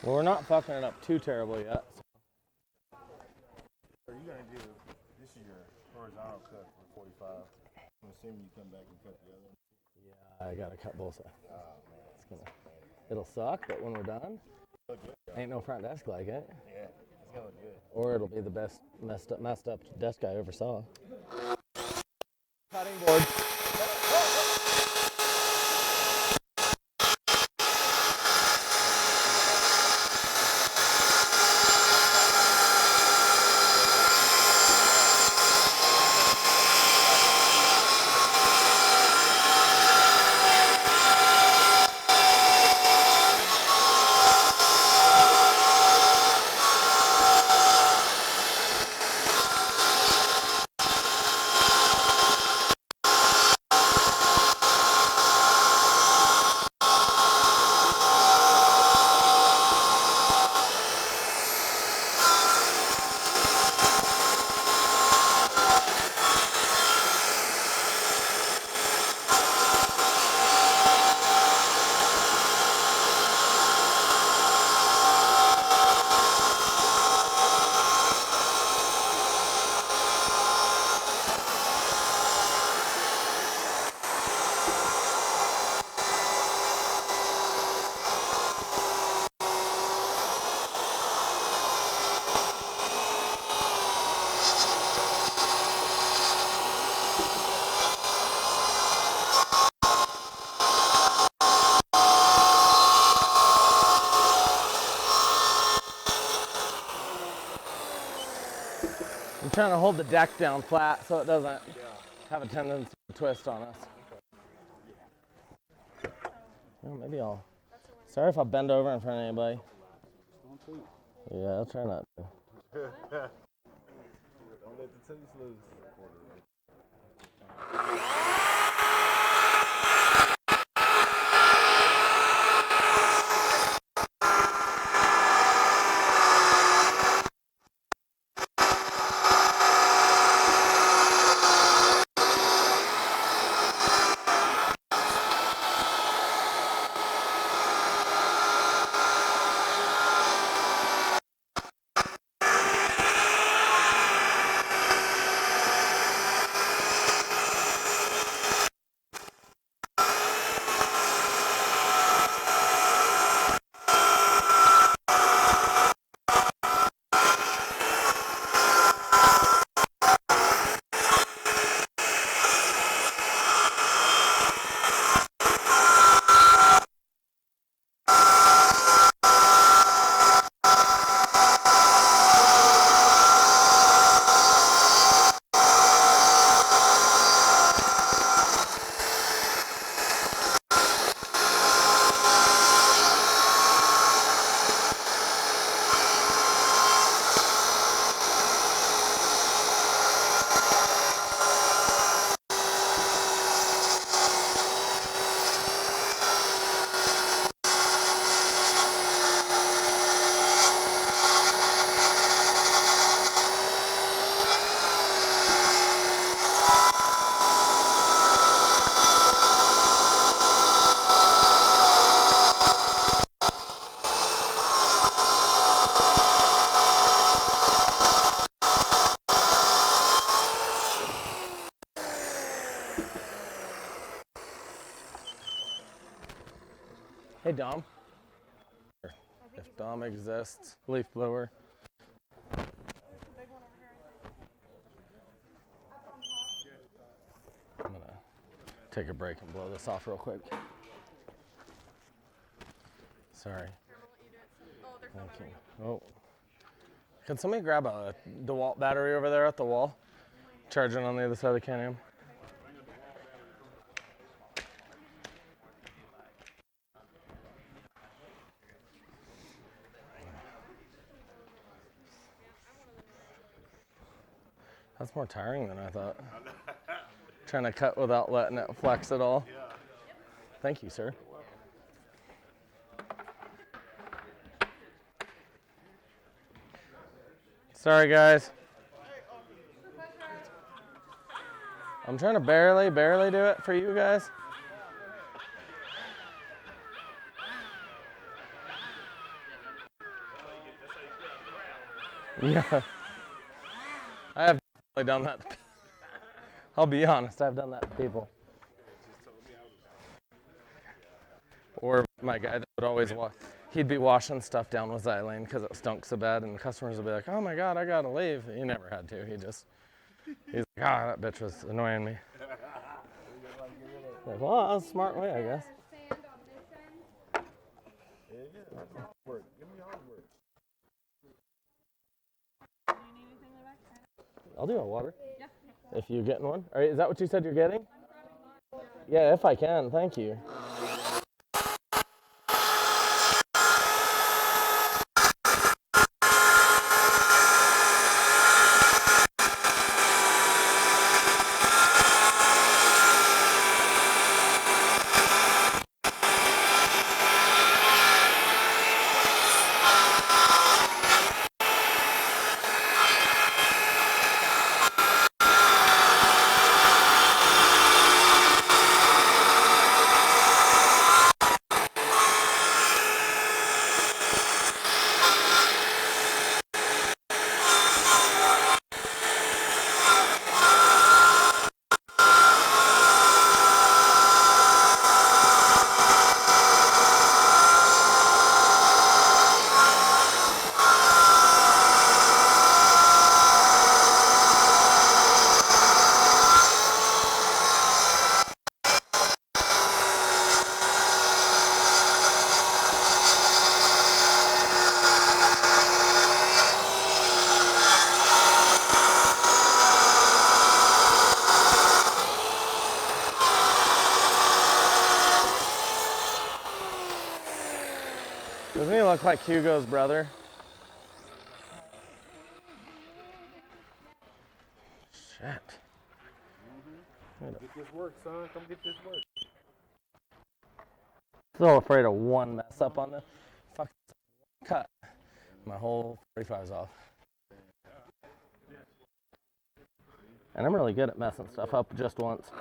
Well, we're not fucking it up too terribly yet. What are you gonna do? This is your horizontal cut for 45. I'm assuming you come back and cut the other one. Yeah, I gotta cut both sides. It'll suck, but when we're done, ain't no front desk like it. Yeah, it's gonna look good. Or it'll be the best messed up desk I ever saw. Cutting board. I'm trying to hold the deck down flat so it doesn't have a tendency to twist on us. Well, maybe I'll. Sorry if I bend over in front of anybody. Yeah, I'll try not to. Don't let the tooth loose. Hey, Dom. If Dom exists, leaf blower. I'm gonna take a break and blow this off real quick. Sorry. Thank you. Oh. Can somebody grab a DeWalt battery over there at the wall? Charging on the other side of the Can-Am. That's more tiring than I thought. Trying to cut without letting it flex at all. Thank you, sir. Sorry, guys. I'm trying to barely do it for you guys. Yeah. I have definitely done that. I'll be honest, I've done that to people. Or my guy would always he'd be washing stuff down with xylene because it stunk so bad, and customers would be like, "Oh my God, I gotta leave." He never had to. He's like, "Ah, that bitch was annoying me." Like, well, that was a smart way, I guess. Sand on this end. Yeah, work. Give me all the work. I'll do a water. Yeah. If you're getting one. All right, is that what you said you're getting? Yeah, if I can, thank you. Doesn't he look like Hugo's brother? Shit. Wait this work, son. Come get this work. So afraid of one mess up on the fucking cut. My whole 45's off. And I'm really good at messing stuff up just once.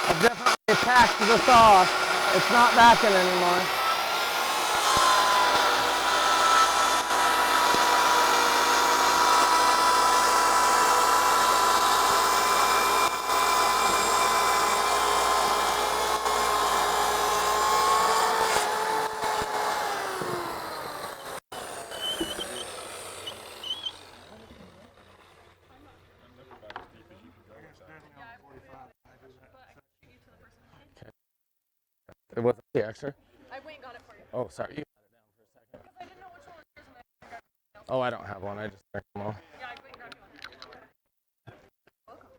I've definitely attacked the saw. It's not backing anymore. It wasn't the extra? I went and got it for you. Oh, sorry. You had it down for a second. Because I didn't know which one was yours and I grabbed it. Oh, I don't have one. I just drank them all. Yeah, I went and grabbed one.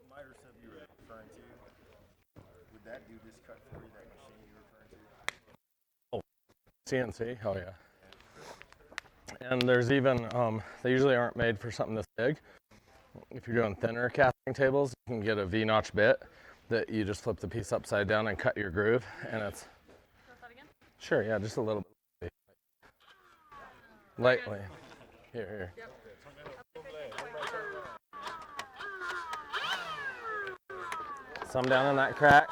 Miter sub you were referring to, would that do this cut for you, that machine you were referring to? Oh, CNC? Oh, yeah. And there's even, they usually aren't made for something this big. If you're doing thinner casting tables, you can get a V-notch bit that you just flip the piece upside down and cut your groove, and it's... Press that again? Sure, yeah, just a little bit. Lightly. Here. Yep. Some down in that crack.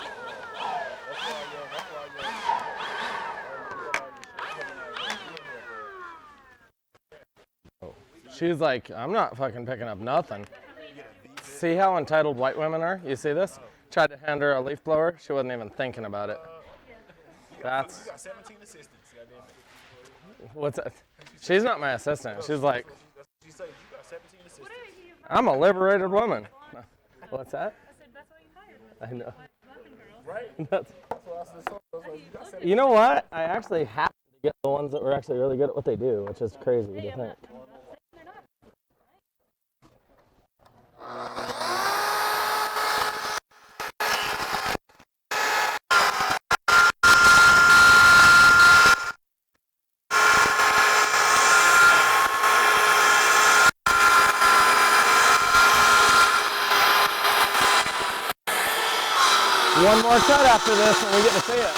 Oh. She's like, I'm not fucking picking up nothing. See how entitled white women are? You see this? Tried to hand her a leaf blower. She wasn't even thinking about it. That's... You got 17 assistants, goddamn it. What's that? She's not my assistant. She's like, She said you got 17 assistants. I'm a liberated woman. What's that? I said, that's what you hired. I know. Right? That's, That's what I said. So you got 17. you know what? I actually happened to get the ones that were actually really good at what they do, which is crazy to think. One more cut after this and we get to see it.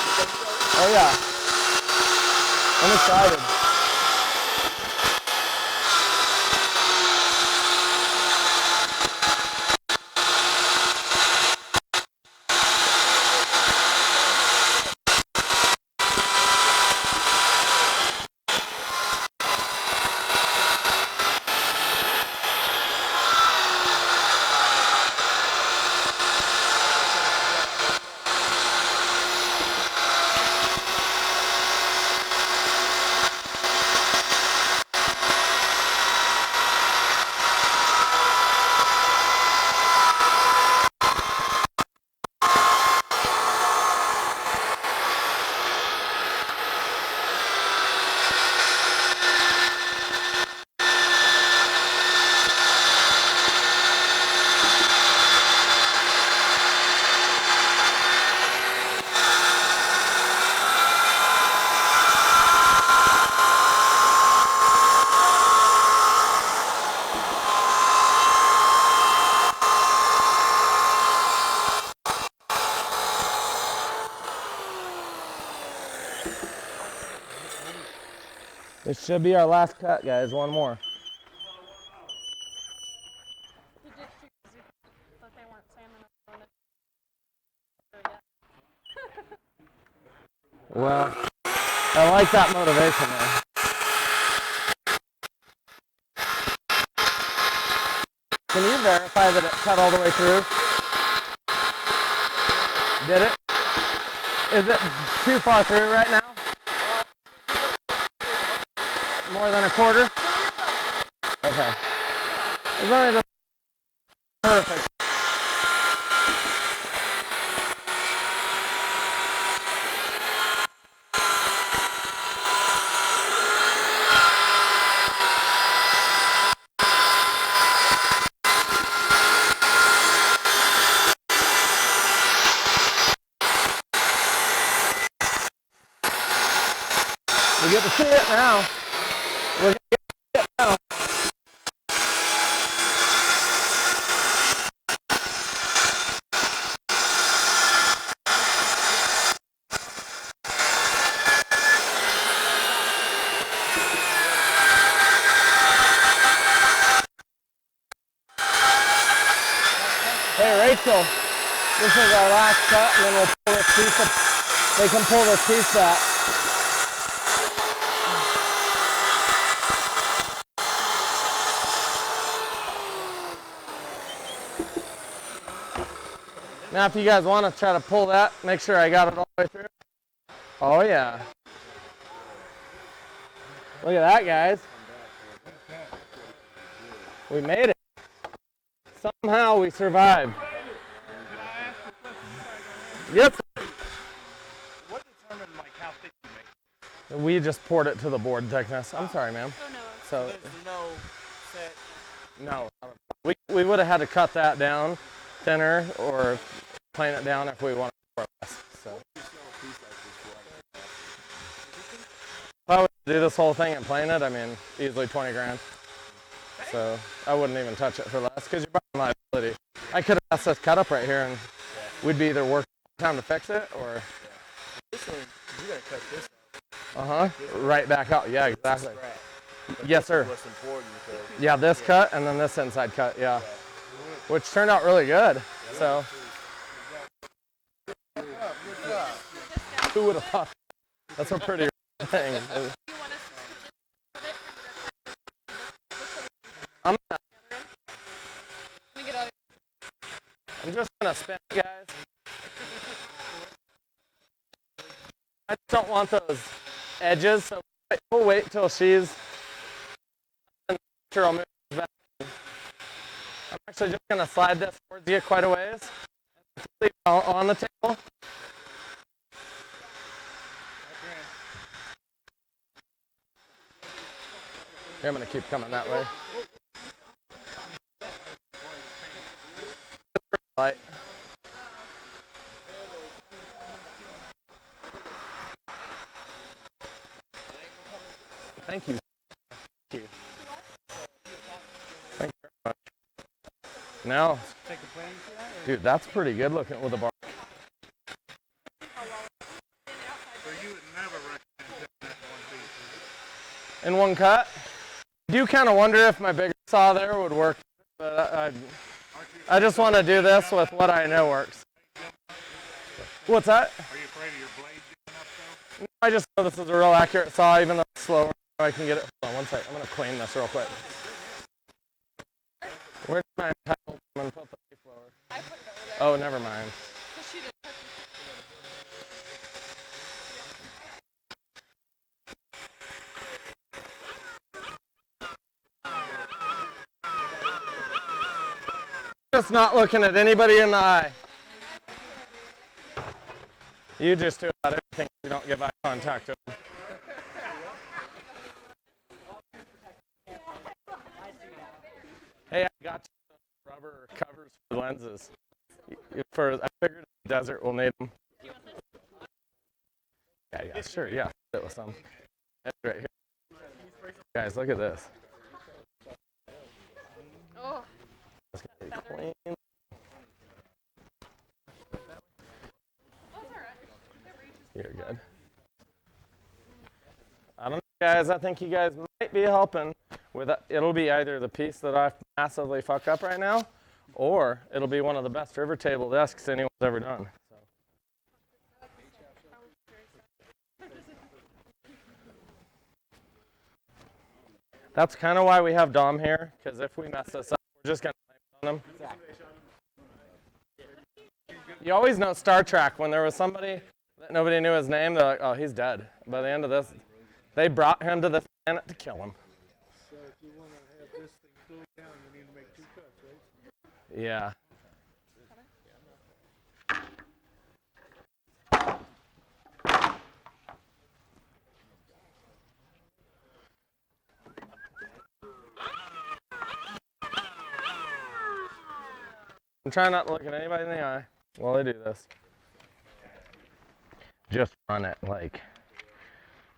Oh yeah. I'm excited. This should be our last cut, guys. One more. He did shoot his but they weren't salmon on it. Well, I like that motivation there. Can you verify that it cut all the way through? Did it? Is it too far through right now? More than a quarter? Okay. As long as it's perfect. We get to see it now. We're gonna get to see it now. Hey Rachel, this is our last cut, and then we'll pull this piece up. They can pull this piece back. Now if you guys want to try to pull that, make sure I got it all the way through. Oh yeah. Look at that, guys. We made it. Somehow we survived. Yep. What determined like how thick you make it? We just poured it to the board thickness. I'm sorry, ma'am. Oh no. So There's no set. no, we would have had to cut that down thinner or plane it down if we wanted to pour less. So if I would do this whole thing and plane it, I mean, easily 20 grand. So I wouldn't even touch it for less because you're buying liability. I could have asked this cut up right here and we'd be either working time to fix it or This one, you gotta cut this right back out. Yeah, exactly. scrap. Yes, sir. What's important because Yeah, this cut and then this inside cut. Yeah, which turned out really good. So who would have thought? That's a pretty thing. You want us to put this I'm Let me get out. just gonna spin it, guys. I just don't want those edges, so we'll wait till she's. Sure, I'll move this back. I'm actually just gonna slide this towards you quite a ways. Leave it on the table. Here, I'm gonna keep coming that way. Light. Thank you. Thank you. Thank you very much. Now, Take the plane for that? dude, that's pretty good looking with the bar. So you would never recommend that one piece. In one cut. I do kind of wonder if my bigger saw there would work, but I just want to do this with what I know works. What's that? Are you afraid of your blade getting up though? No, I just know this is a real accurate saw, even though it's slower. I can get it. Hold on one sec. I'm going to clean this real quick. Where's my title? I'm going to put the leaf blower. I put it over there. Oh, never mind. Because she didn't touch Just not looking at anybody in the eye. You just do about everything. You don't give eye contact to them. Hey, I got you some rubber covers for the lenses. I figured in the desert we'll need them. Yeah, sure, yeah. It was some. That's right here. Guys, look at this. Oh. It's gonna be clean. Oh, it's alright. You're good. I don't know. guys, I think you guys might be helping with it. It'll be either the piece that I massively fuck up right now, or it'll be one of the best river table desks anyone's ever done. So. That's kind of why we have Dom here, because if we mess this up, we're just going to blame it on him. You always know Star Trek, when there was somebody that nobody knew his name, they're like, oh, he's dead. By the end of this, they brought him to this planet to kill him. So if you want to have this thing go down, you need to make 2 cuts, right? Yeah. I'm trying not to look at anybody in the eye while I do this. Just run it like,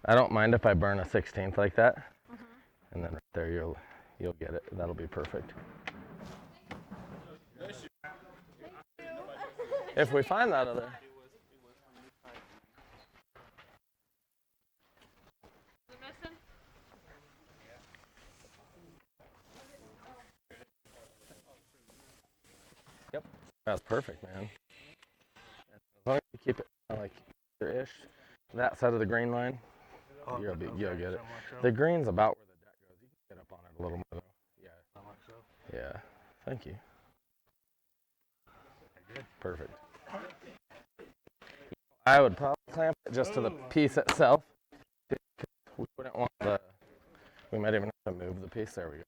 I don't mind if I burn a 16th like that. And then right there you'll get it. That'll be perfect. If we find that other. Yep, that's perfect, man. As long as you keep it like ish, that side of the green line, you'll get it. The green's about where the deck goes. You can get up on it a little more though. Yeah. Yeah. Thank you. Perfect. I would probably clamp it just to the piece itself. We wouldn't want the. We might even have to move the piece. There we go.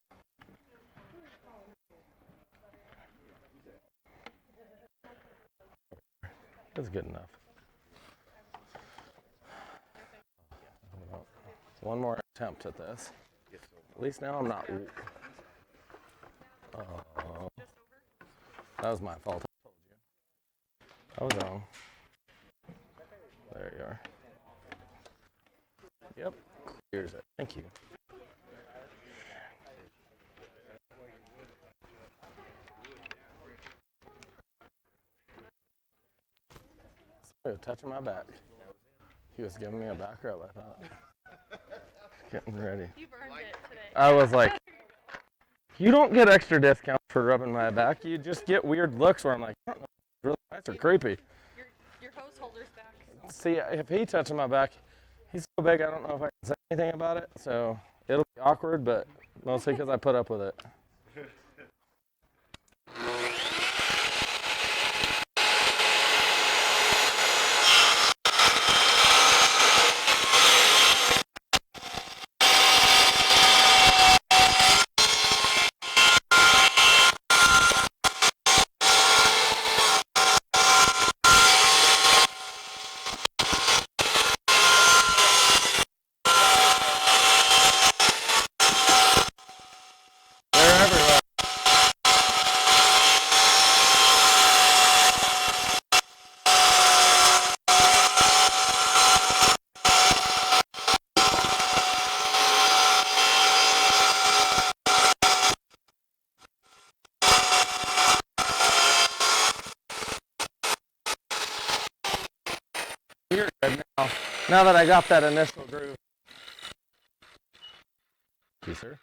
That's good enough. One more attempt at this. At least now I'm not. Oh, that was my fault. I was wrong. There you are. Yep, clears it. Thank you. Somebody was touching my back. He was giving me a back rub, I thought. Getting ready. You've earned it today. I was like, you don't get extra discounts for rubbing my back. You just get weird looks where I'm like, I don't know, it's really nice or creepy. Your hose holder's back. See, if he touches my back, he's so big I don't know if I can say anything about it. So it'll be awkward, but mostly because I put up with it. They're everywhere. You're good now. Now that I got that initial groove. Thank you, sir.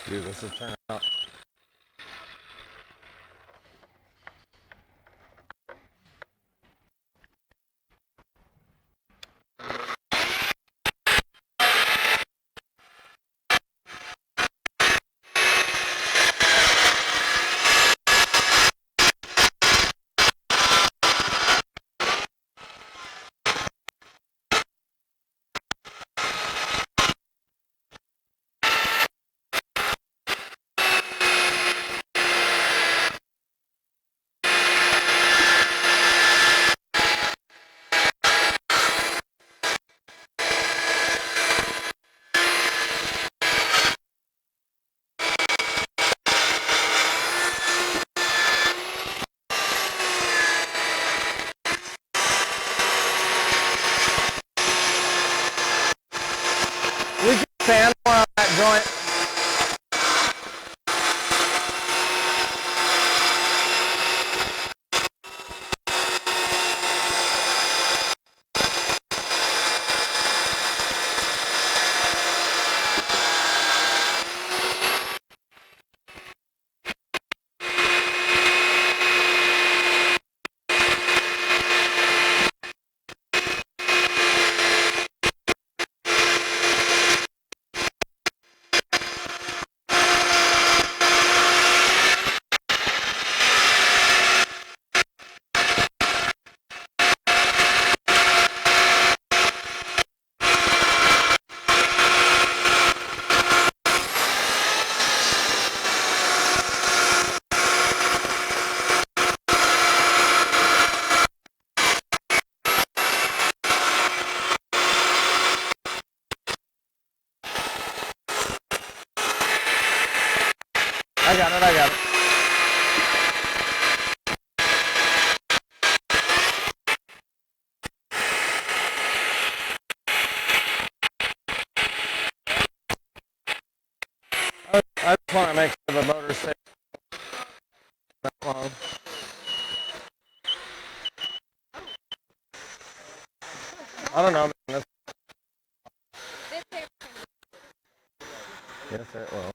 Dude, this is turning out. We can sand more on that joint. I got it, I got it. I just want to make sure the motor stays that long. I don't know, man. That's... Yes, it will.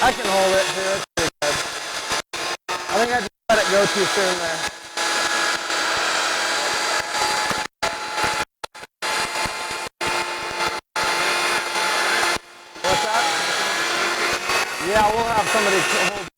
I can hold it too. It's pretty good. I think I just let it go too soon there. What's that? Yeah, we'll have somebody hold it.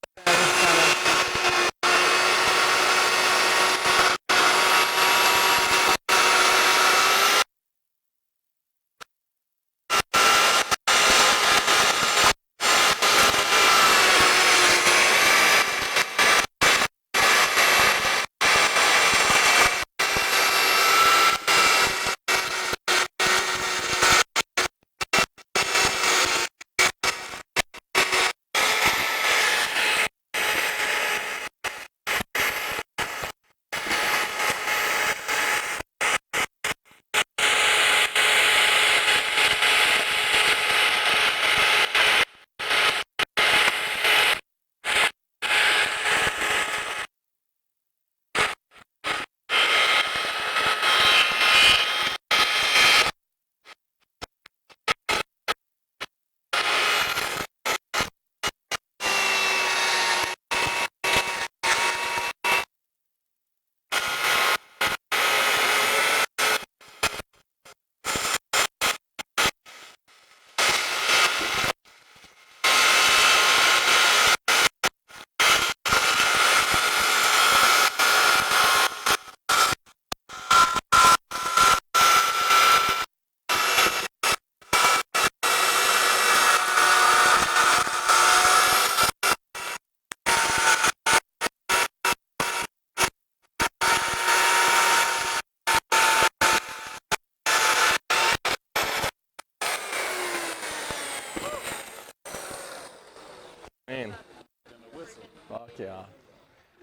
yeah.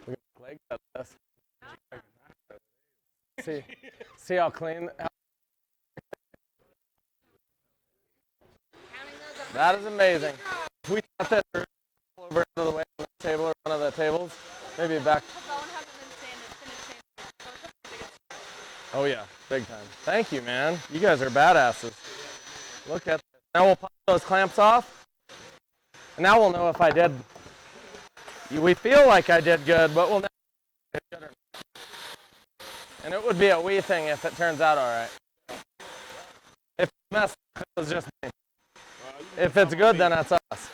We got legs at this. See how clean. That is amazing. If we got this over to the way on the table or one of the tables, maybe back. Oh yeah, big time. Thank you, man. You guys are badasses. Look at this. Now we'll pop those clamps off. And now we'll know if I did. We feel like I did good, but we'll never did good or not. And it would be a we thing if it turns out all right. If it's messed up, it was just me. If it's good, then that's us.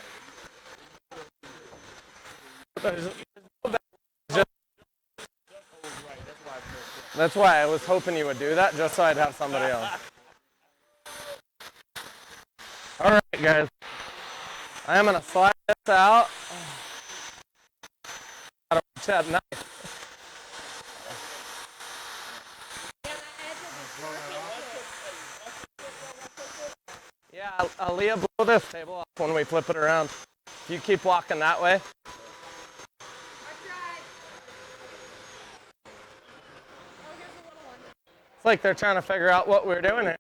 That's why I was hoping you would do that, just so I'd have somebody else. All right, guys. I am going to slide this out. Gotta watch that knife. Yeah, Aaliyah blow this table off when we flip it around. If you keep walking that way. It's like they're trying to figure out what we're doing here.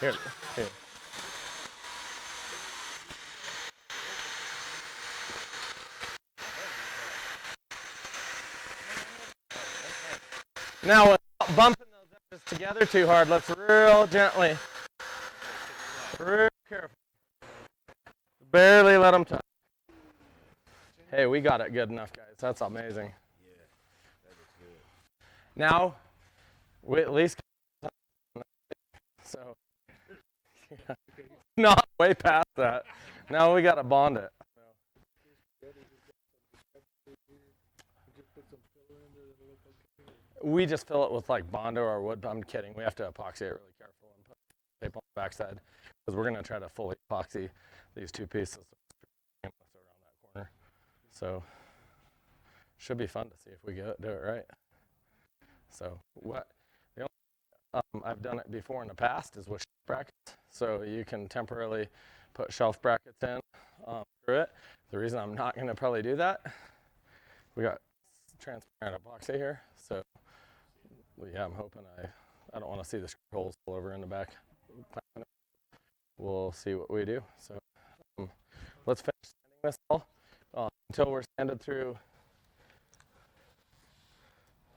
Here. Now, without bumping those edges together too hard, let's real gently, real careful. Barely let them touch. Hey, we got it good enough, guys. That's amazing. Yeah, that is good. Now, we at least so not way past that. Now we got to bond it. We just fill it with like Bondo or wood. I'm kidding. We have to epoxy it really careful and put tape on the backside because we're going to try to fully epoxy these two pieces around that corner. So should be fun to see if we do it right. So what I've done it before in the past is with shelf brackets. So you can temporarily put shelf brackets in through it. The reason I'm not going to probably do that, we got transparent epoxy here. So yeah, I'm hoping I don't want to see the screw holes all over in the back. We'll see what we do. So let's finish sanding this all until we're sanded through.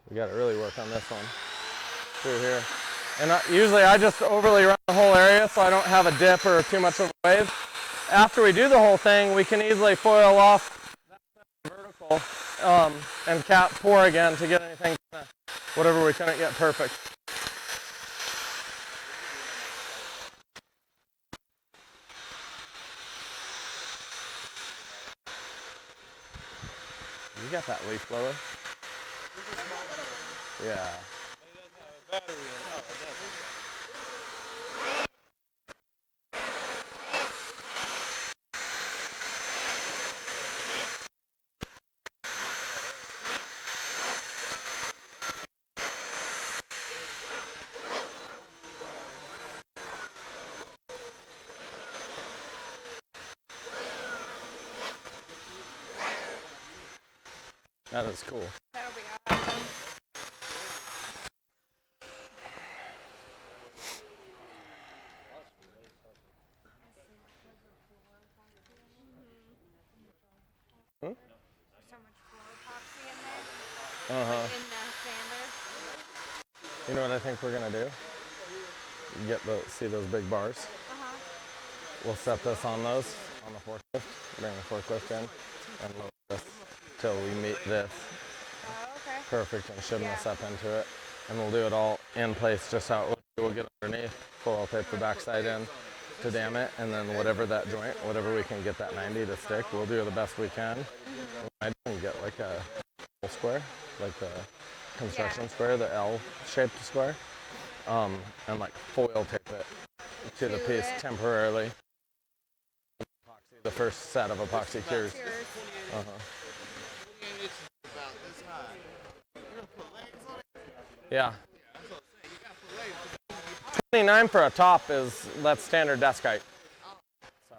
We got to really work on this one through here. And usually I just overly run the whole area so I don't have a dip or too much of a wave. After we do the whole thing, we can easily foil off that vertical and cap pour again to get anything, whatever we couldn't get perfect. You got that leaf blower? Yeah. That is cool. That'll be awesome. Hmm? So much floor epoxy in there. Uh-huh. In the sander. You know what I think we're gonna do? See those big bars? Uh-huh. We'll set this on those, on the forklift, bring the forklift in, and load this till we meet this. Oh, okay. Perfect, and shouldn't mess Yeah. up into it. And we'll do it all in place just how it would be. We'll get underneath, foil tape the backside in to dam it, and then whatever that joint, whatever we can get that 90 to stick, we'll do the best we can. I didn't get like a full square, like the construction square, the L-shaped square, and like foil tape it to the piece temporarily. Epoxy, the first set of epoxy cures. Uh-huh. Yeah. 29 for a top that's standard desk height. So.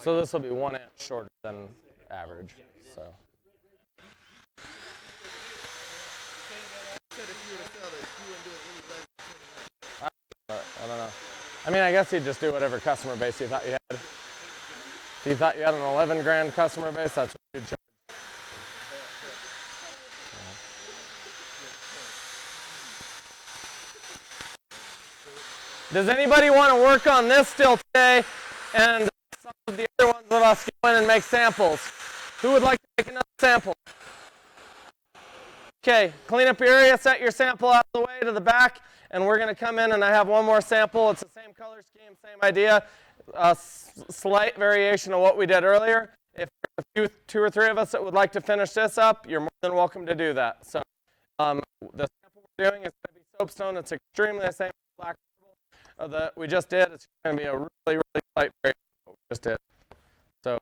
So this will be 1 inch shorter than average. So. I don't know. I mean, I guess you'd just do whatever customer base you thought you had. If you thought you had an 11 grand customer base, that's what you'd charge. Does anybody want to work on this still today? And some of the other ones of us go in and make samples. Who would like to make another sample? Okay, clean up your area, set your sample out of the way to the back, and we're going to come in and I have one more sample. It's the same color scheme, same idea, a slight variation of what we did earlier. If there's two or three of us that would like to finish this up, you're more than welcome to do that. So the sample we're doing is going to be soapstone. It's extremely the same black that we just did. It's going to be a really, really light variation of what we just did. So,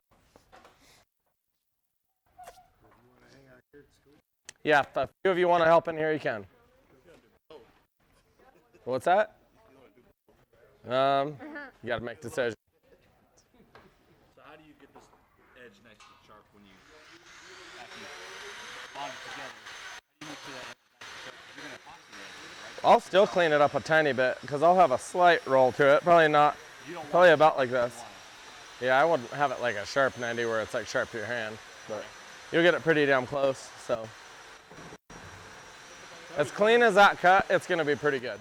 yeah, if a few of you want to help in here, you can. What's that? You got to make decisions. So how do you get this edge nice and sharp when you after you bond it together? How do you make sure that edge is nice and sharp? You're gonna epoxy the edges, right? I'll still clean it up a tiny bit because I'll have a slight roll to it. Probably not. Probably about like this. Yeah, I wouldn't have it like a sharp 90 where it's like sharp to your hand, but you'll get it pretty damn close. So as clean as that cut, it's going to be pretty good.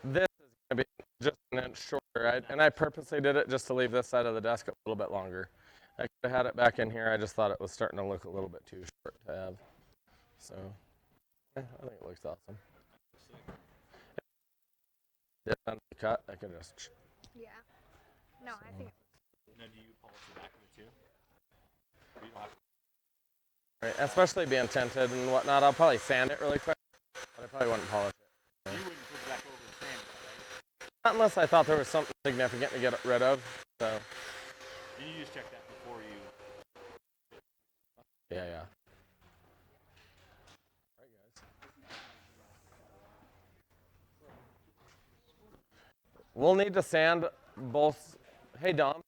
This is going to be just an inch shorter, and I purposely did it just to leave this side of the desk a little bit longer. I could have had it back in here. I just thought it was starting to look a little bit too short to have. So, yeah, I think it looks awesome. Yeah, on the cut, I can just. Yeah. No, I think. Now, do you polish the back of it too? Or you don't have to? Right, especially being tinted and whatnot, I'll probably sand it really quick, but I probably wouldn't polish it. You wouldn't put it back over the sand, right? Not unless I thought there was something significant to get it rid of. So. You just check that before you. Yeah, yeah. All right, guys. We'll need to sand both. Hey, Dom.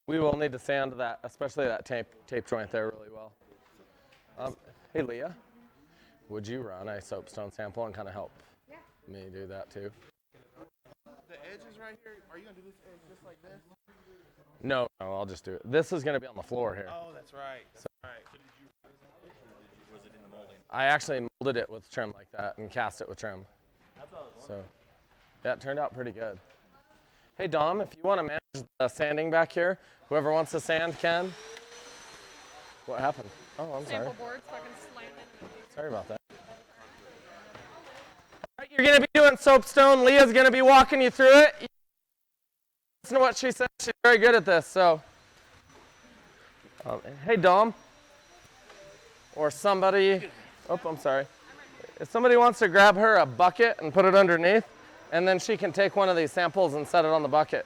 We will need to sand that, especially that tape joint there, really well. Hey, Leah. Would you run a soapstone sample and kind of help me do that too? The edges right here, are you going to do this edge just like this? No, I'll just do it. This is going to be on the floor here. Oh, that's right. That's right. So was it in the molding? I actually molded it with trim like that and cast it with trim. So, yeah, it turned out pretty good. Hey, Dom, if you want to manage the sanding back here, whoever wants to sand can. What happened? Oh, I'm sorry. Sample boards fucking slammed in. Sorry about that. All right, you're going to be doing soapstone. Leah's going to be walking you through it. Listen to what she said. She's very good at this. So, hey, Dom. Or somebody. Oh, I'm sorry. If somebody wants to grab her a bucket and put it underneath, and then she can take one of these samples and set it on the bucket.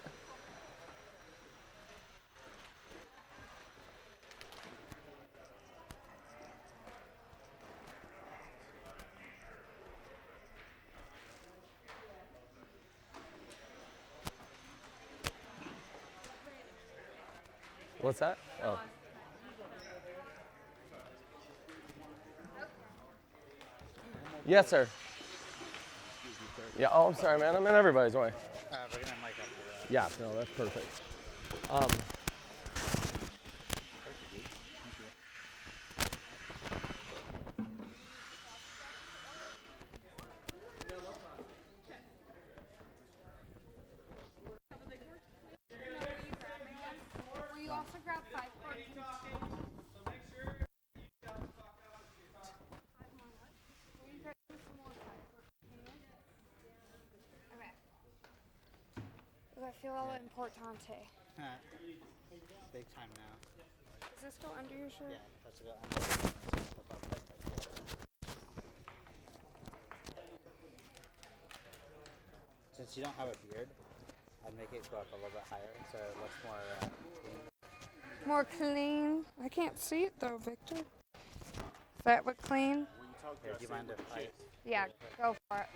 What's that? Oh. Yes, sir. Yeah, oh, I'm sorry, man. I'm in everybody's way. We're gonna mic up for that. Yeah, no, that's perfect. Will you also grab 5 quarts? Will you grab some more 5 quarts? Okay. I feel importante. Big time now. Is this still under your shirt? Yeah, that's good. Since you don't have a beard, I'd make it go up a little bit higher so it looks more clean. More clean. I can't see it though, Victor. Does that look clean? Here, do you mind if I... Yeah, go for it.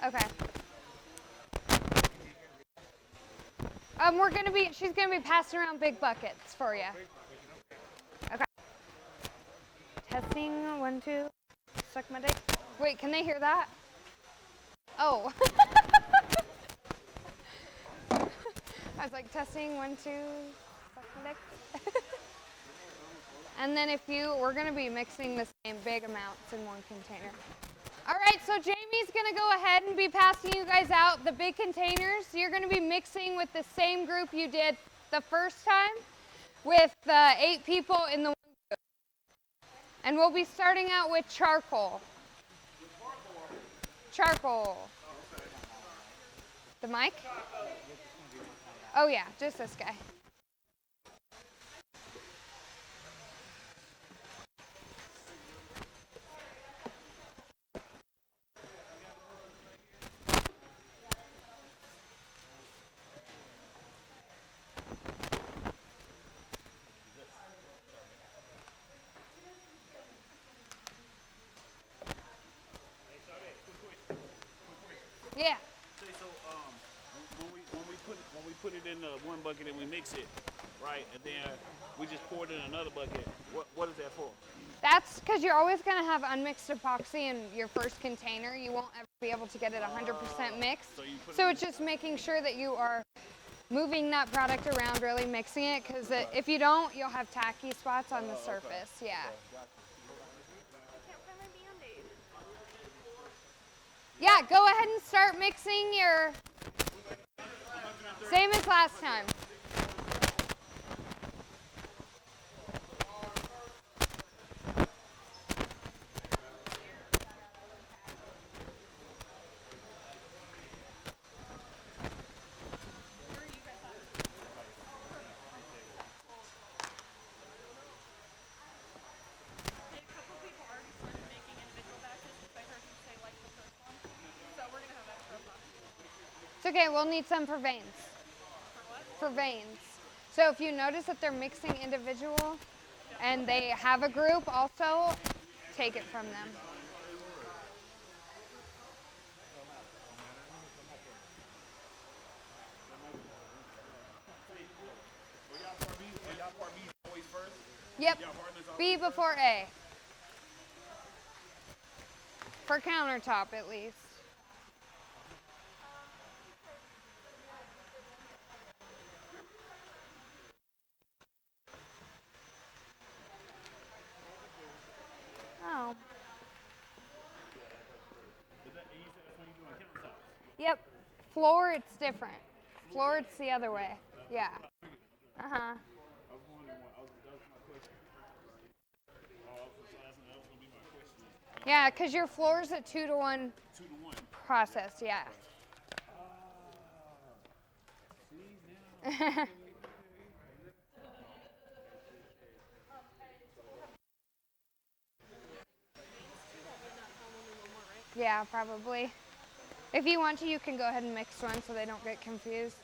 Okay. She's gonna be passing around big buckets for you. Okay. Testing, 1, 2. Suck my dick. Wait, can they hear that? Oh. I was like, testing, 1, 2. Suck my dick. And then we're gonna be mixing the same big amounts in one container. All right, so Jamie's gonna go ahead and be passing you guys out the big containers. You're gonna be mixing with the same group you did the first time with 8 people in the one group. And we'll be starting out with charcoal. Charcoal. The mic? Oh yeah, just this guy. Yeah. So when we put it in the one bucket and we mix it, right, and then we just pour it in another bucket. What is that for? That's because you're always going to have unmixed epoxy in your first container. You won't ever be able to get it 100% mixed. So it's just making sure that you are moving that product around, really mixing it, because if you don't, you'll have tacky spots on the surface. Yeah. Yeah, go ahead and start mixing your, same as last time. It's okay, we'll need some for veins. For veins. So if you notice that they're mixing individual and they have a group also, take it from them. Yep, B before A. For countertop at least. Oh. Yep. Floor, it's different. Floor, it's the other way. Yeah. Uh-huh. Yeah, because your floor's a 2-to-1 process, yeah. Yeah, probably. If you want to, you can go ahead and mix one so they don't get confused.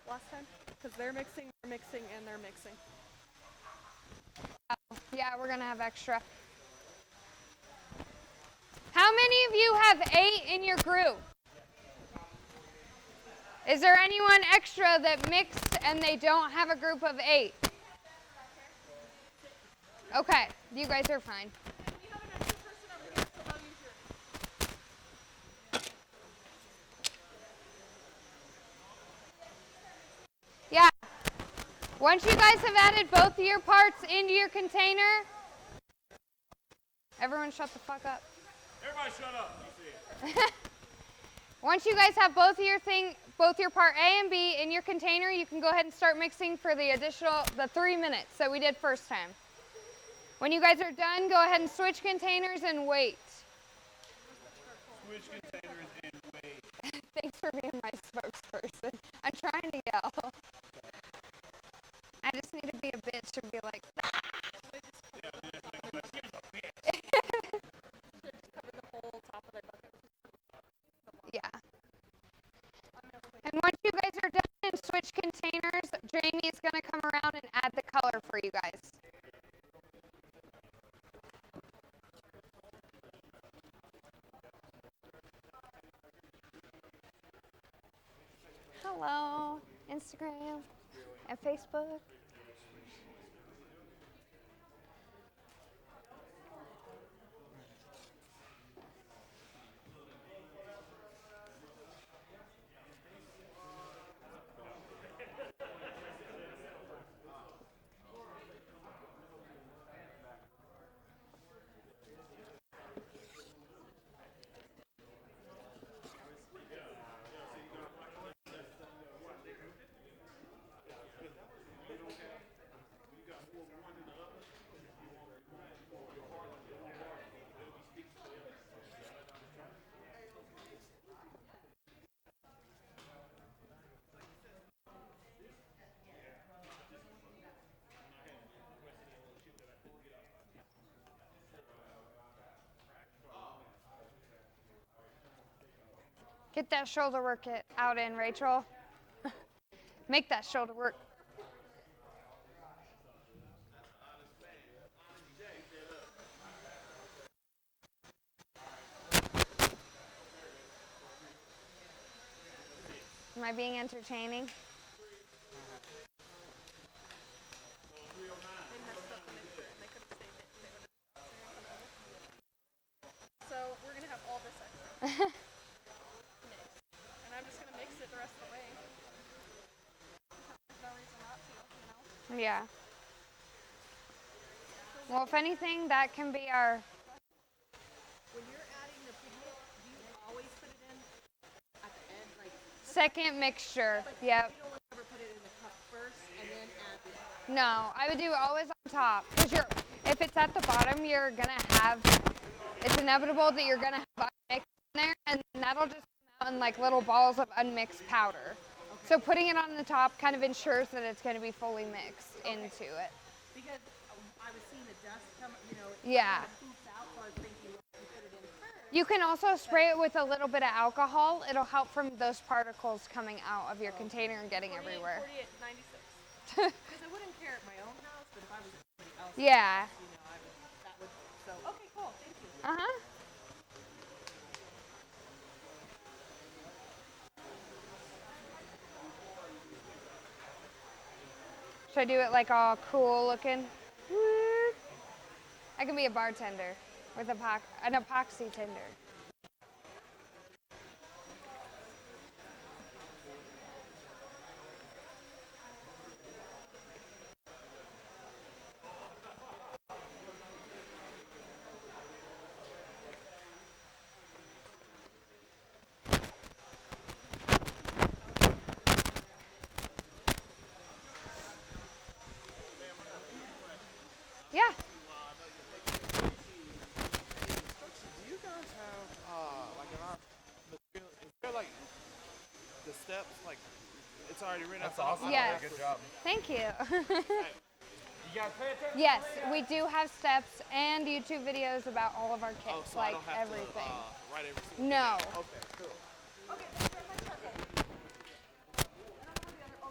Last time, because they're mixing, and they're mixing. Yeah, we're gonna have extra. How many of you have 8 in your group? Is there anyone extra that mixed and they don't have a group of 8? Okay, you guys are fine. Yeah. Once you guys have added both of your parts into your container, everyone shut the fuck up. Everybody shut up. You see it. Once you guys have both your part A and B in your container, you can go ahead and start mixing for the 3 minutes that we did first time. When you guys are done, go ahead and switch containers and wait. Switch containers and wait. Thanks for being my spokesperson. I'm trying to yell. switch containers. Jamie's gonna come around and add the color for you guys. Hello, Instagram and Facebook. Get that shoulder work out in, Rachel. Make that shoulder work. Am I being entertaining? So we're gonna have all this extra mixed, and I'm just gonna mix it the rest of the way. There's no reason not to, you know. Yeah. Well, if anything, that can be our When you're adding the pigment, do you always put it in at the end? Like, second mixture. Yep. you don't ever put it in the cup first and then add the No, I would do always on top. Because if it's at the bottom, you're going to have, it's inevitable that you're going to have unmixed in there, and that'll just come out in like little balls of unmixed powder. So putting it on the top kind of ensures that it's going to be fully mixed into it. Because I was seeing the dust come, you know, Yeah. poops out, so I was thinking, well, if you put it in first. You can also spray it with a little bit of alcohol. It'll help from those particles coming out of your container and getting everywhere. 48, 96. Because I wouldn't care at my own house, but if I was at somebody else's, Yeah. you know, that would, so, okay, cool, thank you. Uh-huh. Should I do it like all cool looking? Woo. I can be a bartender with an epoxy tinder. Yeah. Do you guys have like in our material, is there like the steps, like it's already written out? That's awesome. Yes. Good job. Thank you. You guys pay attention? Yes, we do have steps and YouTube videos about all of our kits, Oh, so I like don't have everything. to write every single No. Okay, cool.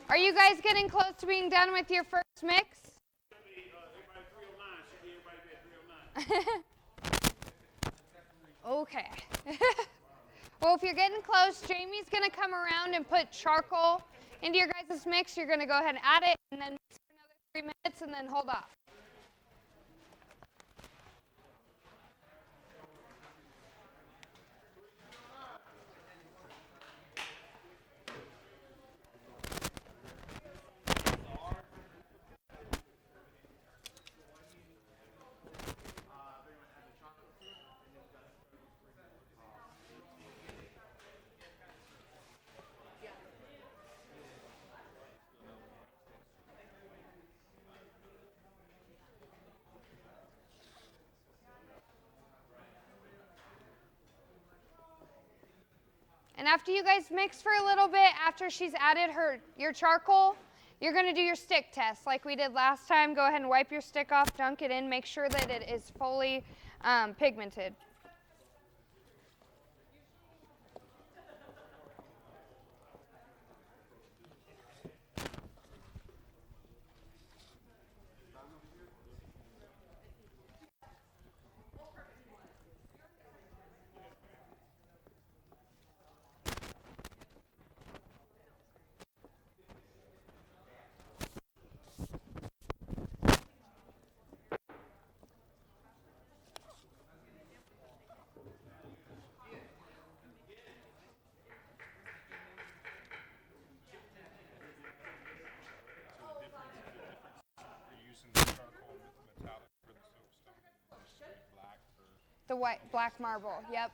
Are you guys getting close to being done with your first mix? Okay. Well, if you're getting close, Jamie's going to come around and put charcoal into your guys' mix. You're going to go ahead and add it and then mix for another 3 minutes and then hold off. And after you guys mix for a little bit, after she's added your charcoal, you're going to do your stick test like we did last time. Go ahead and wipe your stick off, dunk it in, make sure that it is fully pigmented. The white, black marble, yep.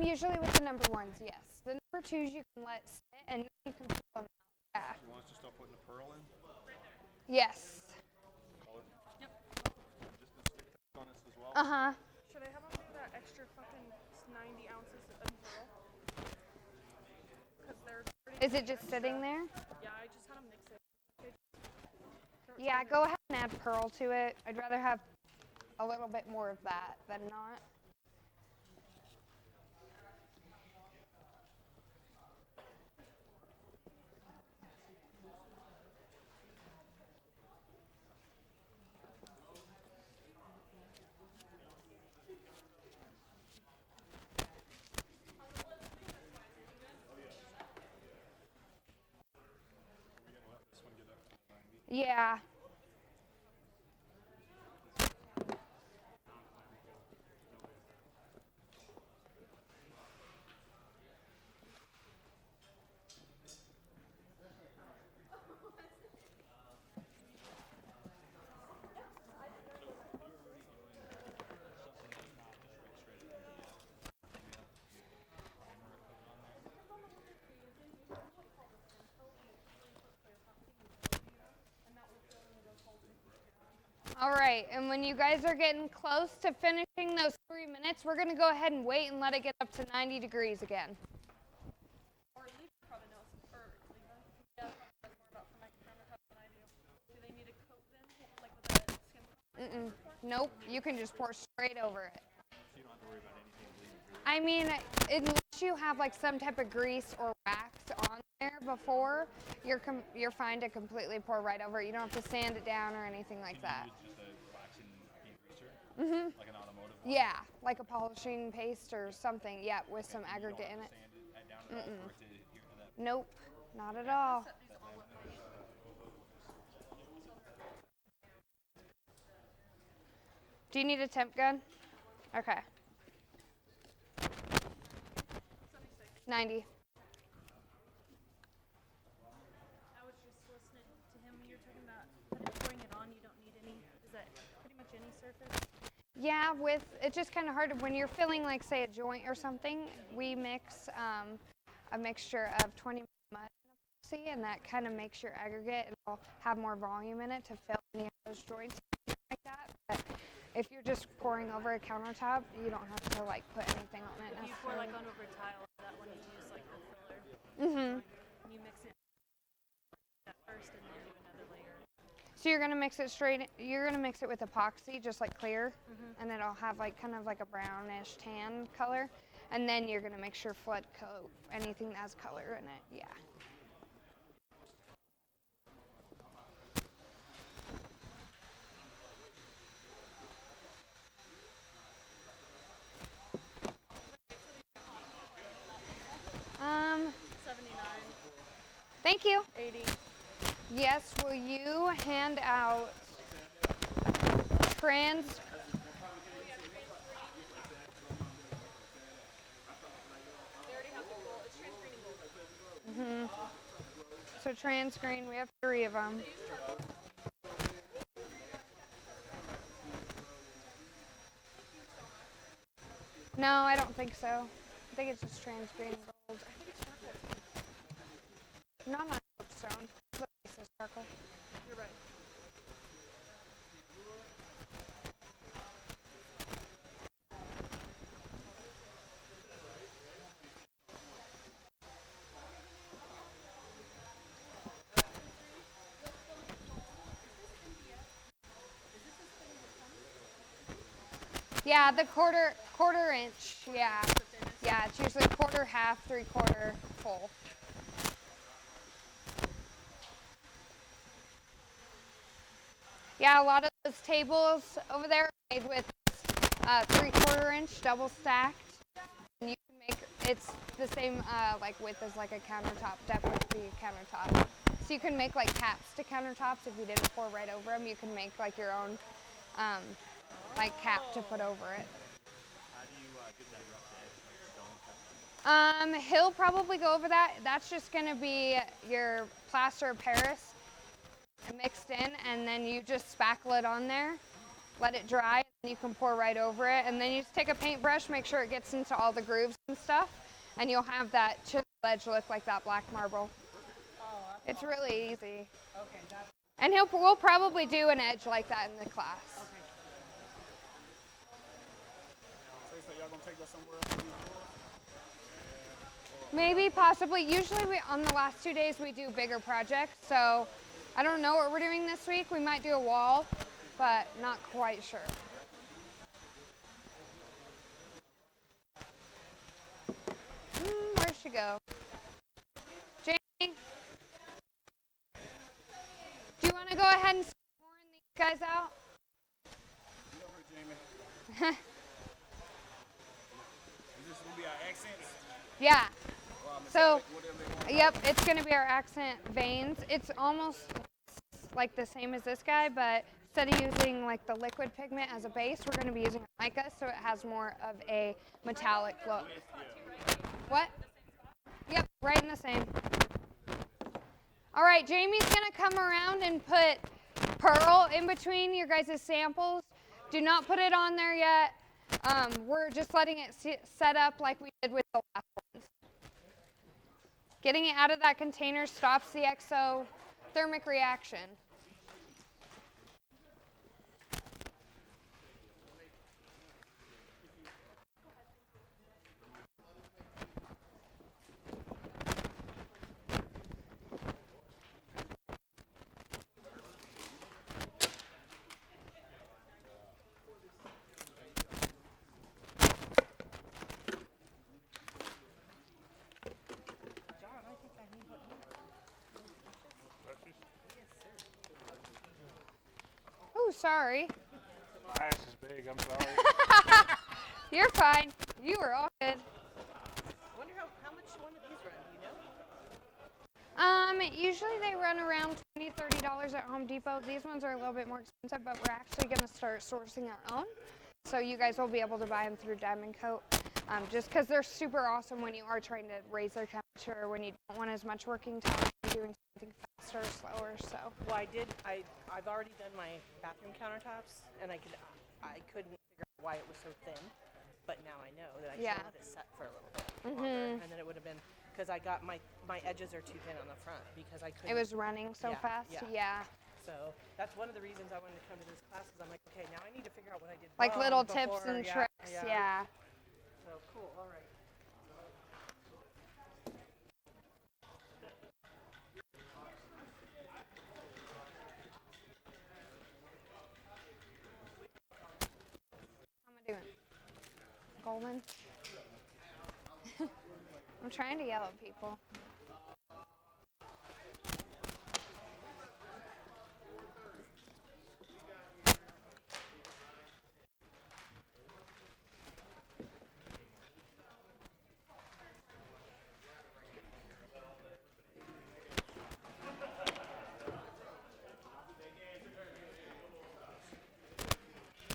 Usually with the number ones, yes. The number twos you can let sit and you can pull them out. Yeah. You want us to start putting the pearl in? Yes. Color? Yep. Just to stick on this as well? Uh-huh. Should I have them do that extra fucking 90 ounces of pearl? Because they're pretty Is it just sitting there? Yeah, I just had them mix it. Yeah, go ahead and add pearl to it. I'd rather have a little bit more of that than not. Yeah. All right, and when you guys are getting close to finishing those 3 minutes, we're gonna go ahead and wait and let it get up to 90 degrees again. Or Leva probably knows, or Leva, yeah, probably knows more about countertops than I do. Do they need to coat them, like with the skin? Nope, you can just pour straight over it. So you don't have to worry about anything bleeding through. I mean, unless you have like some type of grease or wax on there before, you're fine to completely pour right over it. You don't have to sand it down or anything like that. Use just a waxing degreaser? Like an automotive one? Yeah, like a polishing paste or something. Yeah, with some aggregate in it. Sand it down at all for it to adhere to that? Nope, not at all. Do you need a temp gun? Okay. 90. I was just listening to him. You're talking about pouring it on. You don't need any. Is that pretty much any surface? Yeah, it's just kind of hard when you're filling like say a joint or something. We mix a mixture of 20 mud and epoxy, and that kind of makes your aggregate. It'll have more volume in it to fill any of those joints like that. But if you're just pouring over a countertop, you don't have to like put anything on it. You pour like on over tile. That one you use like the filler. Mhm. And you mix it at first and then do another layer. So you're gonna mix it straight. You're gonna mix it with epoxy, just like clear, and it'll have like kind of like a brownish tan color. And then you're gonna make sure flood coat anything that has color in it. Yeah. Um. 79. Thank you. 80. Yes. Will you hand out trans? They already have the gold. It's trans green and gold. So trans green. We have 3 of them. No, I don't think so. I think it's just trans green and gold. Not on stone. Look, it says charcoal. You're right. Yeah, the quarter inch. Yeah. Yeah, it's usually quarter, half, 3/4 full. Yeah, a lot of those tables over there are made with 3/4 inch double stacked. And you can make it's the same like width as like a countertop, definitely a countertop. So you can make like caps to countertops if you didn't pour right over them. You can make like your own like cap to put over it. How do you get that rough edge like stone? He'll probably go over that. That's just gonna be your plaster of Paris mixed in, and then you just spackle it on there, let it dry, and you can pour right over it. And then you just take a paintbrush, make sure it gets into all the grooves and stuff, and you'll have that chisel edge look like that black marble. It's really easy. Okay, that's And we'll probably do an edge like that in the class. So y'all gonna take that somewhere else? Maybe, possibly. Usually on the last 2 days we do bigger projects, so I don't know what we're doing this week. We might do a wall, but not quite sure. Where'd she go? Jamie? Do you want to go ahead and start pouring these guys out? Is this gonna be our accents? Yeah. So, Whatever they want. yep, it's going to be our accent veins. It's almost like the same as this guy, but instead of using like the liquid pigment as a base, we're going to be using mica, so it has more of a metallic look. What? Yep, right in the same. All right, Jamie's going to come around and put pearl in between your guys' samples. Do not put it on there yet. We're just letting it set up like we did with the last ones. Getting it out of that container stops the exothermic reaction. Oh, sorry. My ass is big, I'm sorry. You're fine. You were all good. wonder how much one of these run, do you know? Usually they run around $20, $30 at Home Depot. These ones are a little bit more expensive, but we're actually going to start sourcing our own. So you guys will be able to buy them through Diamond Coat. Just because they're super awesome when you are trying to raise their temperature, when you don't want as much working time, doing something faster or slower. So. Well, I've already done my bathroom countertops, and I couldn't figure out why it was so thin, but now I know that I should let it set for a little bit longer, and then it would have been, because I got my edges are too thin on the front because I couldn't. It was running so fast. Yeah. So that's one of the reasons I wanted to come to this class, because I'm like, okay, now I need to figure out what I did Like wrong little before. tips and tricks. Yeah. So cool. All right. How am I doing? Golden? I'm trying to yell at people.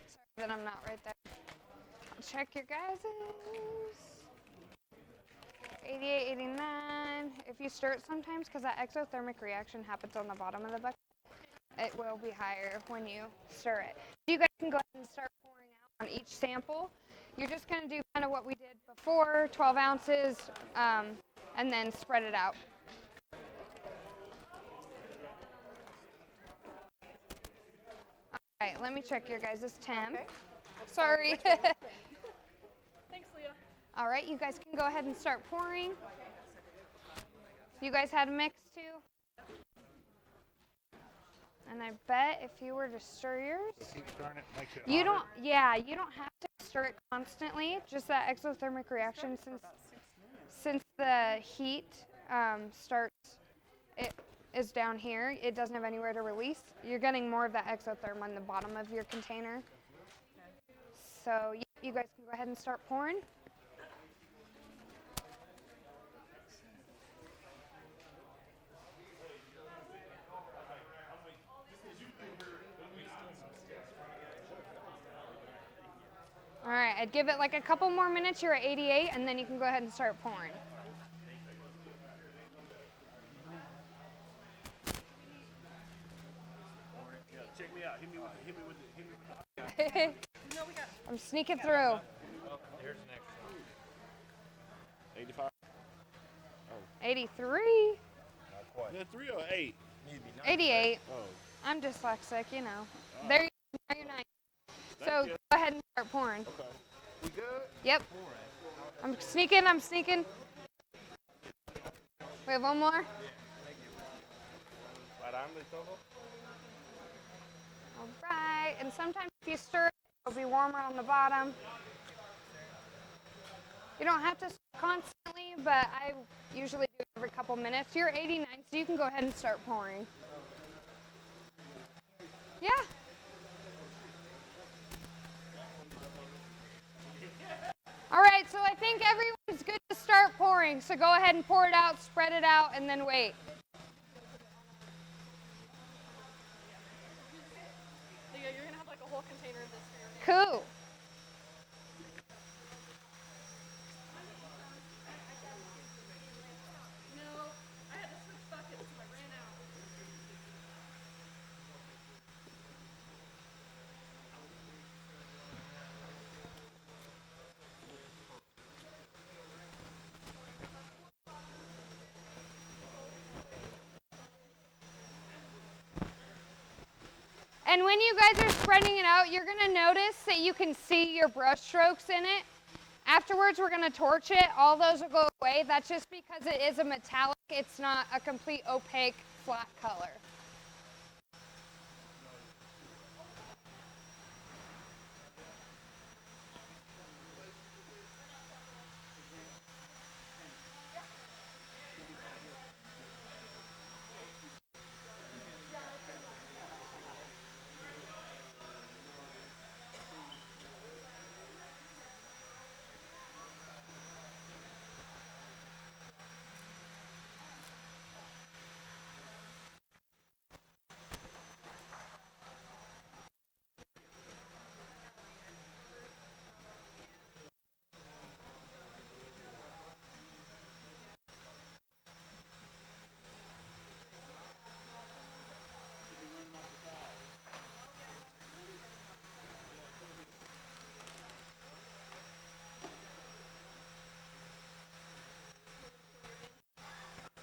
Sorry that I'm not right there. I'll check your guys's. 88, 89. If you stir it sometimes, because that exothermic reaction happens on the bottom of the bucket, it will be higher when you stir it. You guys can go ahead and start pouring out on each sample. You're just going to do kind of what we did before, 12 ounces, and then spread it out. All right, let me check your guys' temp. Okay. Sorry. Thanks, Leah. All right, you guys can go ahead and start pouring. You guys had a mix too? And I bet if you were to stir yours, Keep stirring it, makes it you hotter. don't have to stir it constantly, just that exothermic reaction since the heat it is down here, it doesn't have anywhere to release. You're getting more of that exotherm on the bottom of your container. So you guys can go ahead and start pouring. All right, I'd give it like a couple more minutes. You're at 88, and then you can go ahead and start pouring. Yeah, check me out. Hit me with the I'm sneaking through. Oh, here's the next one. 85. 83, Yeah, 3 or 8. 88. Oh. I'm dyslexic, you know. There you go. Now you're 90. So you. go ahead and start pouring. Okay. We good? Yep. I'm sneaking. We have one more. All right, and sometimes if you stir it, it'll be warmer on the bottom. You don't have to stir constantly, but I usually do it every couple minutes. You're 89, so you can go ahead and start pouring. Yeah. All right, so I think everyone's good to start pouring. So go ahead and pour it out, spread it out, and then wait. Leah, you're gonna have like a whole container of this here. Cool. No, I had to switch buckets because I ran out. And when you guys are spreading it out, you're gonna notice that you can see your brush strokes in it. Afterwards, we're gonna torch it. All those will go away. That's just because it is a metallic. It's not a complete opaque, flat color.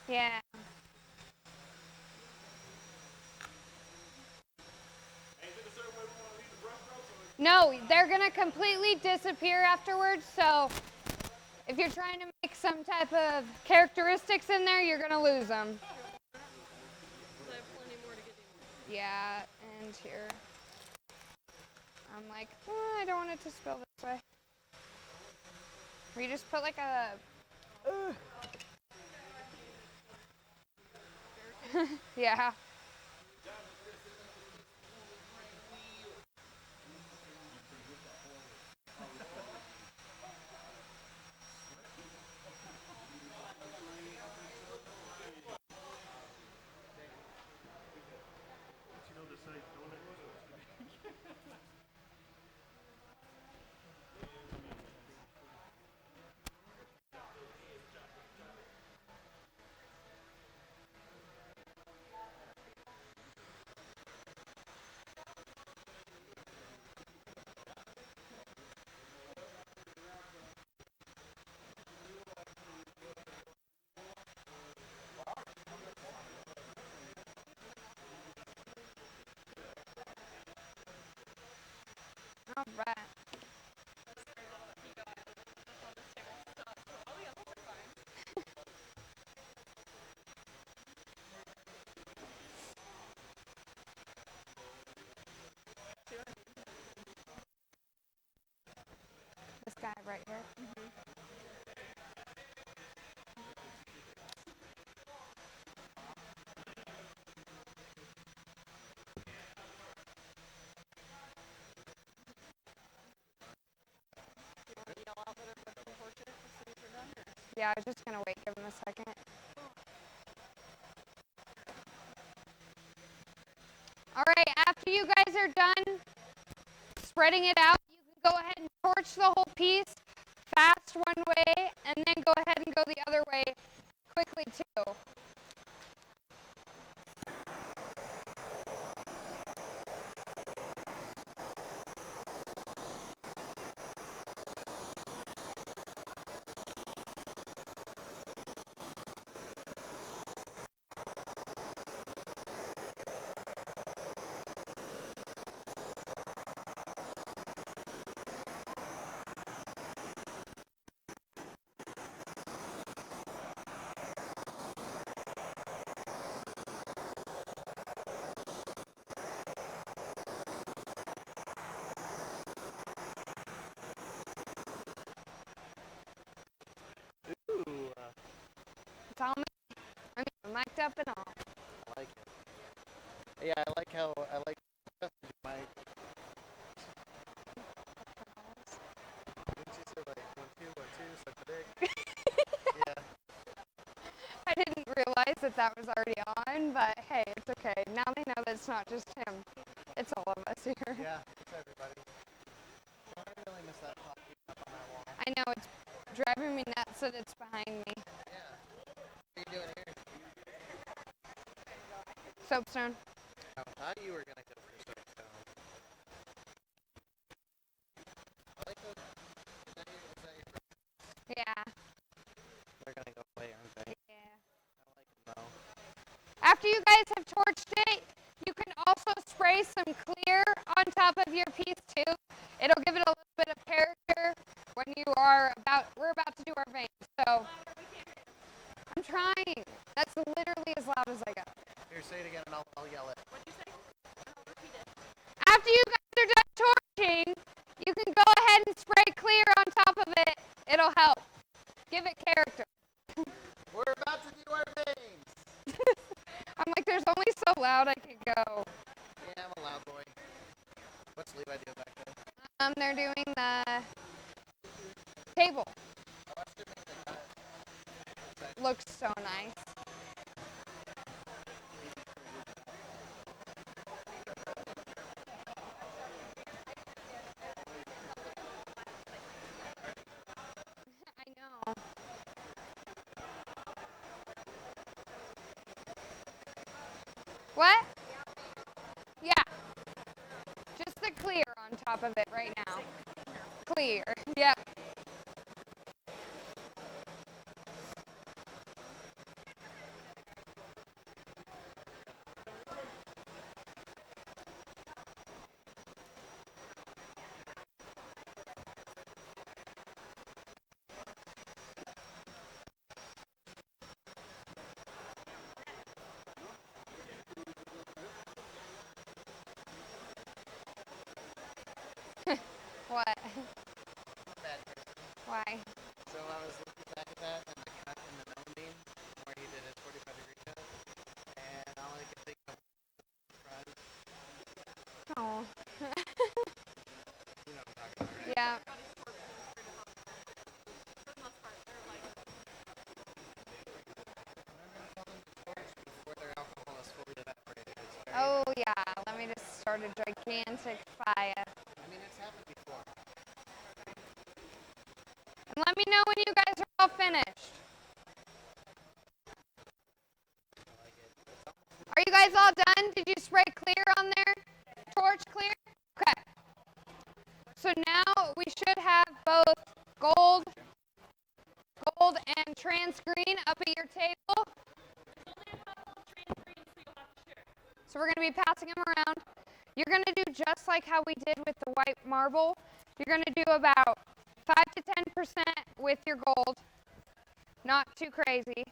Yeah. No, they're gonna completely disappear afterwards, so if you're trying to make some type of characteristics in there, you're gonna lose them. I have plenty more to get in. Yeah, and here. I'm like, I don't want it to spill this way. Or you just put like a... yeah. All right. This guy right here. Yeah, I was just gonna wait, give him a second. All right, after you guys are done spreading it out, you can go ahead and pour torch the whole piece fast one way and then go ahead and go the other way quickly too. Ooh, It's all mic'd up and all. I like it. Yeah, I like how my. Didn't you say like 1 2 1 2 suck the dick? Yeah. I didn't realize that was already on, but hey, it's okay. Now they know that it's not just him. It's all of us here. Yeah, it's everybody. I really miss that clock up on that wall. I know, it's driving me nuts that it's behind me. Yeah. What are you doing here? Soapstone. I thought you were gonna go for soapstone. I like those. Is that your Yeah. They're gonna go away, aren't they? Yeah. I like them though. After you guys have torched it, you can also spray some clear on top of your piece too. It'll give it a little bit of character when we're about to do our veins. So I'm trying. That's literally as loud as I go. Here, say it again and I'll yell it. After you guys are done torching, you can go ahead and spray clear on top of it. It'll help. Give it character. We're about to do our veins. I'm like, there's only so loud I can go. Yeah, I'm a loud boy. What's Levi doing back there? They're doing the table. Looks so nice. I know. What? Yeah. Just the clear on top of it right now. Clear. Yep. What? Bad person. Why? So I was looking back at that and the cut in the gnome beam where he did his 45-degree cut, and all I could think of was fries. Oh. You know what I'm talking about, right? Yeah. Before their alcohol is fully evaporated. It's very, Oh yeah. Let me just start a gigantic fire. I mean, it's happened before. And let me know when you guys are all finished. I like it. Are you guys all done? Did you spray clear on there? Torch clear? Okay. So now we should have both gold and trans green up at your table. So we're going to be passing them around. You're going to do just like how we did with the white marble. You're going to do about 5 to 10% with your gold. Not too crazy.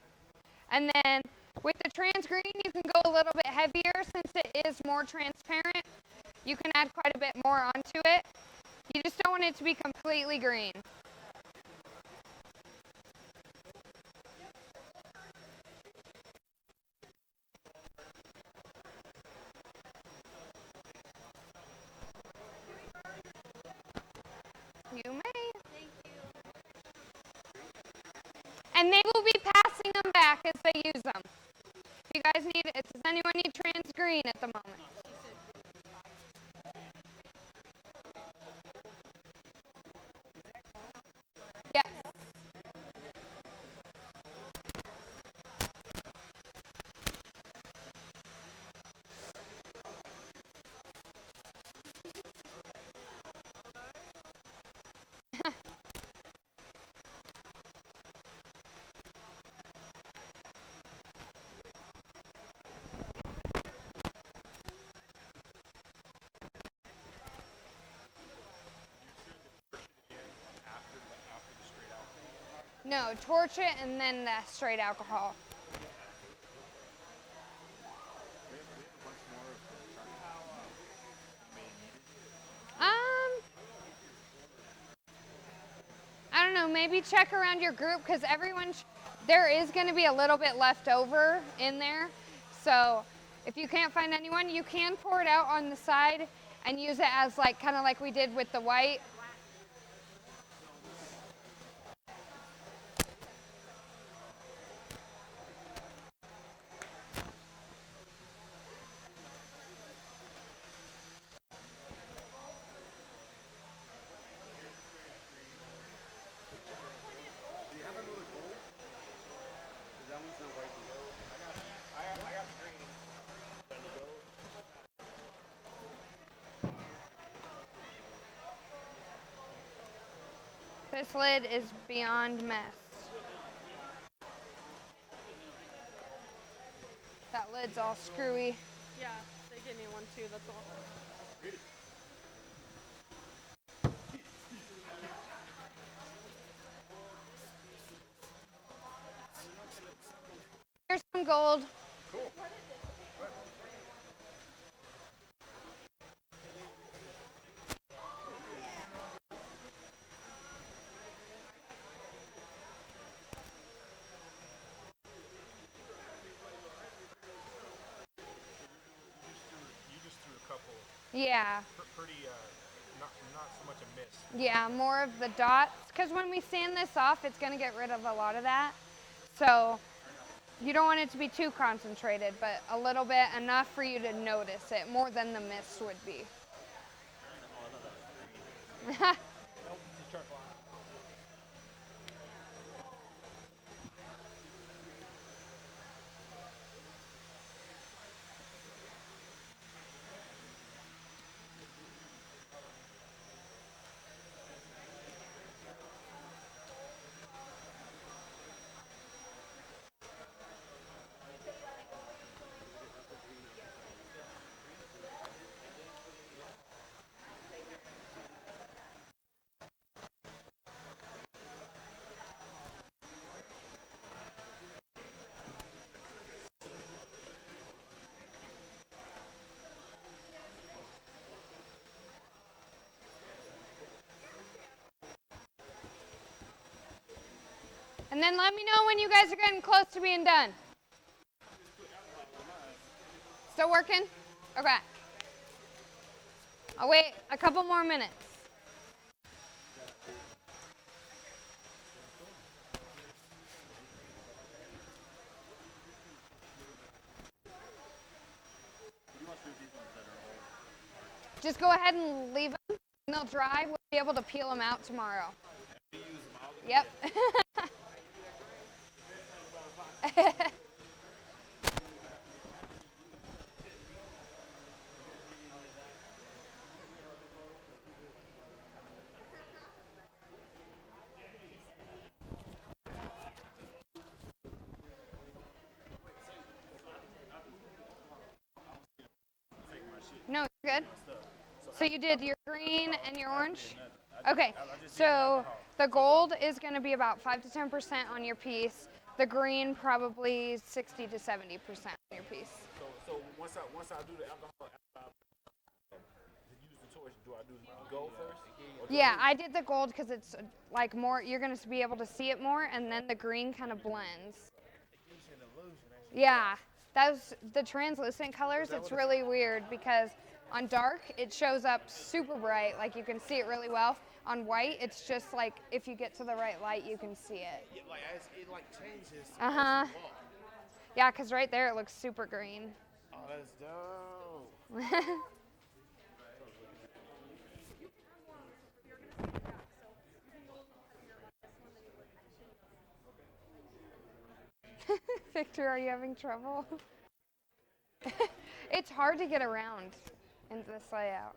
And then with the trans green, you can go a little bit heavier since it is more transparent. You can add quite a bit more onto it. You just don't want it to be completely green. You may. Thank you. And they will be passing them back as they use them. If you guys need it, does anyone need trans green at the moment? No, torch it and then the straight alcohol. I don't know, maybe check around your group because there is going to be a little bit left over in there. So if you can't find anyone, you can pour it out on the side and use it as like kind of like we did with the white. This lid is beyond mess. That lid's all screwy. Yeah, they gave me one too, that's all. Here's some gold. You just threw a couple. Yeah. Pretty, not so much a miss. Yeah, more of the dots. Because when we sand this off, it's going to get rid of a lot of that. So you don't want it to be too concentrated, but a little bit, enough for you to notice it, more than the mist would be. And then let me know when you guys are getting close to being done. Still working? Okay. I'll wait a couple more minutes. Just go ahead and leave them, and they'll dry. We'll be able to peel them out tomorrow. Yep. No, you're good. So you did your green and your orange? Okay, so the gold is going to be about 5 to 10% on your piece. The green probably 60 to 70% on your piece. So once I do the alcohol, use the torch, do I do the gold first? Yeah, I did the gold because it's like more, you're going to be able to see it more, and then the green kind of blends. Yeah, that's the translucent colors. It's really weird because on dark, it shows up super bright, like you can see it really well. On white, it's just like if you get to the right light, you can see it. Yeah, like it like changes. Uh-huh. Yeah, because right there it looks super green. Oh, that's dope. Victor, are you having trouble? It's hard to get around in this layout.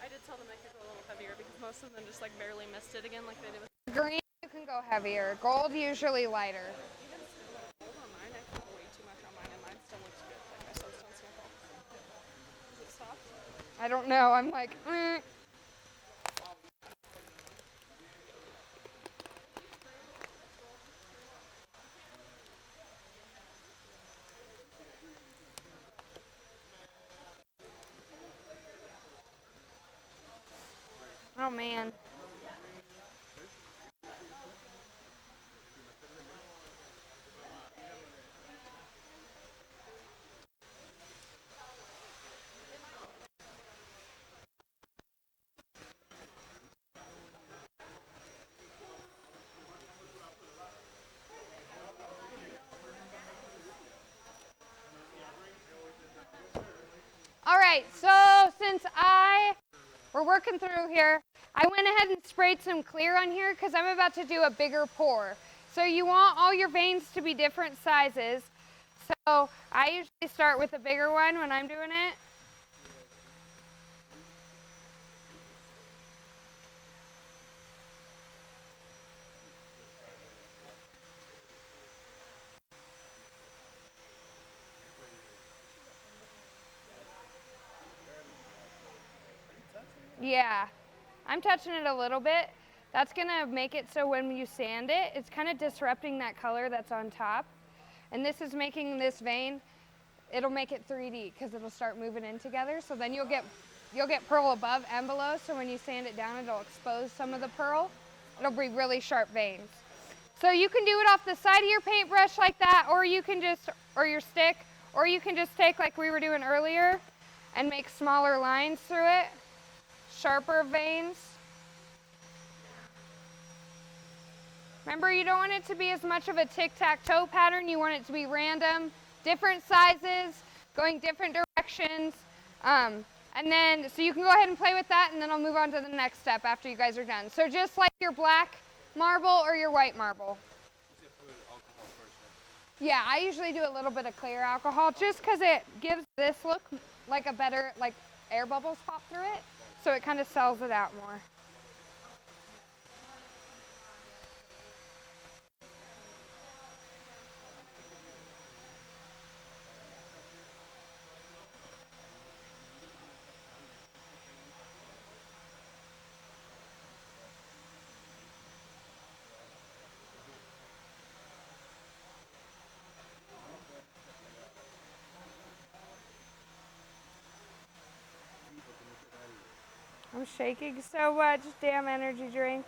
I did tell them they could go a little heavier because most of them just like barely missed it again like they did with Green, you can go heavier. Gold, usually lighter. even gold on mine. I put way too much on mine and mine still looks good. Like my soapstone sample. Is it soft? I don't know. I'm like, Oh man. All right, so since we're working through here, I went ahead and sprayed some clear on here because I'm about to do a bigger pour. So you want all your veins to be different sizes. So I usually start with a bigger one when I'm doing it. Yeah, I'm touching it a little bit. That's gonna make it so when you sand it, it's kind of disrupting that color that's on top. And this is making this vein, it'll make it 3D because it'll start moving in together. So then you'll get pearl above and below. So when you sand it down, it'll expose some of the pearl. It'll be really sharp veins. So you can do it off the side of your paintbrush like that, or you can just, or your stick, or you can just take like we were doing earlier and make smaller lines through it. Sharper veins. Remember, you don't want it to be as much of a tic-tac-toe pattern. You want it to be random, different sizes, going different directions. And then, so you can go ahead and play with that, and then I'll move on to the next step after you guys are done. So just like your black marble or your white marble. Yeah, I usually do a little bit of clear alcohol just because it gives this look like a better, like air bubbles pop through it. So it kind of sells it out more. I'm shaking so much, damn energy drink.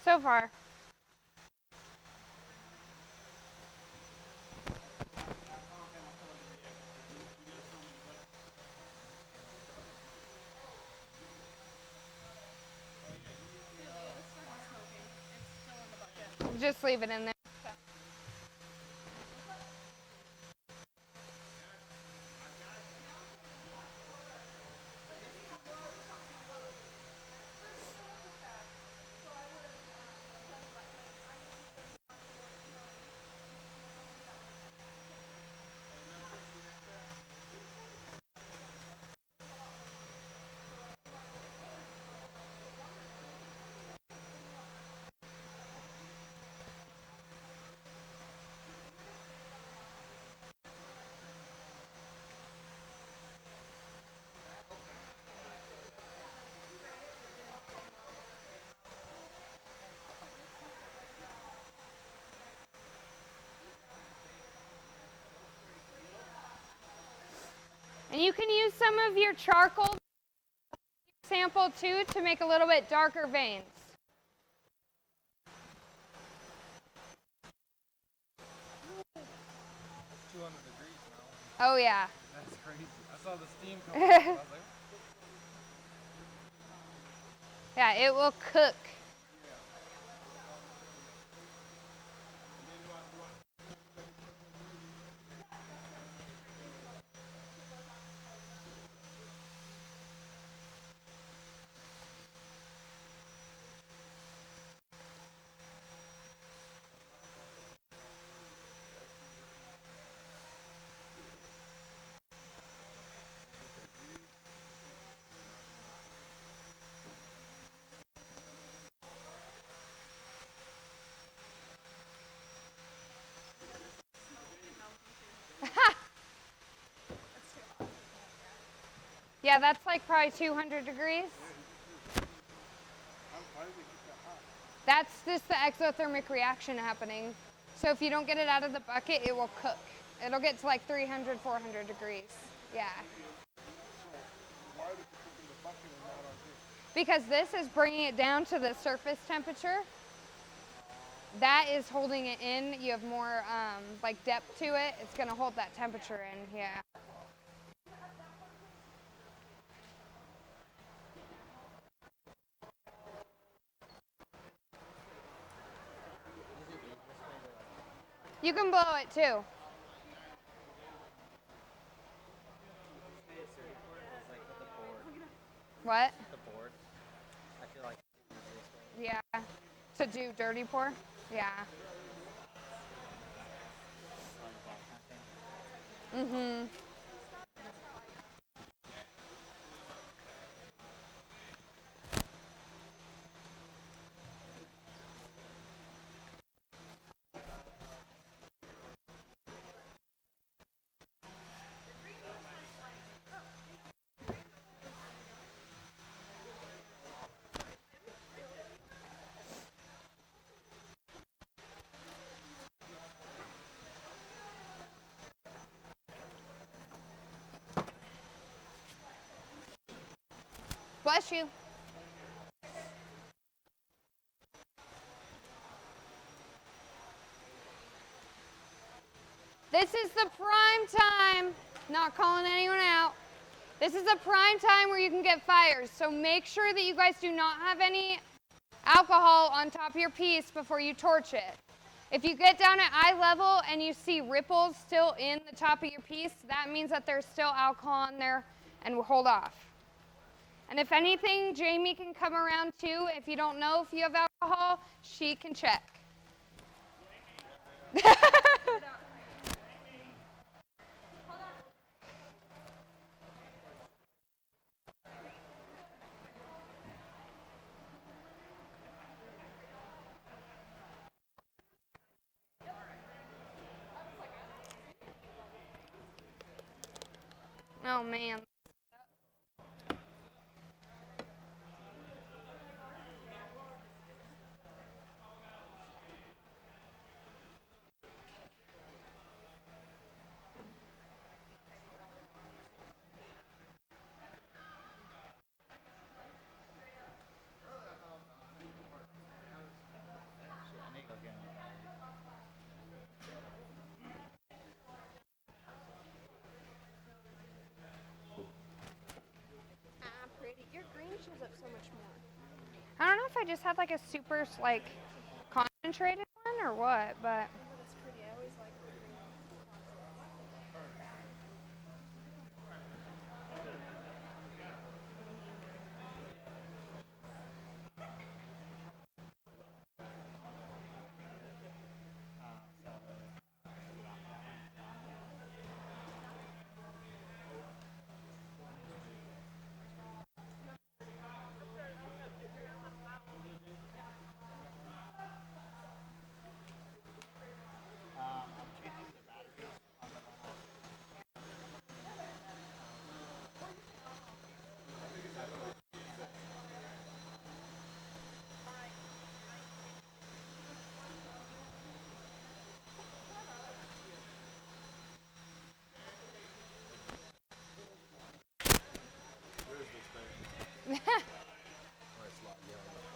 So far. Just leave it in there. And you can use some of your charcoal sample too to make a little bit darker veins. It's 200 degrees now. Oh yeah. That's crazy. I saw the steam coming up. I was like, Yeah, it will cook. Yeah, that's like probably 200 degrees. That's just the exothermic reaction happening. So if you don't get it out of the bucket, it will cook. It'll get to like 300, 400 degrees. Yeah. Because this is bringing it down to the surface temperature. That is holding it in. You have more like depth to it. It's going to hold that temperature in. Yeah. You can blow it too. What? The board. I feel like Yeah. To do dirty pour? Yeah. Mhm. Bless you. This is the prime time, not calling anyone out. This is a prime time where you can get fires. So make sure that you guys do not have any alcohol on top of your piece before you torch it. If you get down at eye level and you see ripples still in the top of your piece, that means that there's still alcohol on there, and we'll hold off. And if anything, Jamie can come around too. If you don't know if you have alcohol, she can check. Oh man. so much more. I don't know if I just had like a super like concentrated one or what, but. But it's pretty. I always like the green.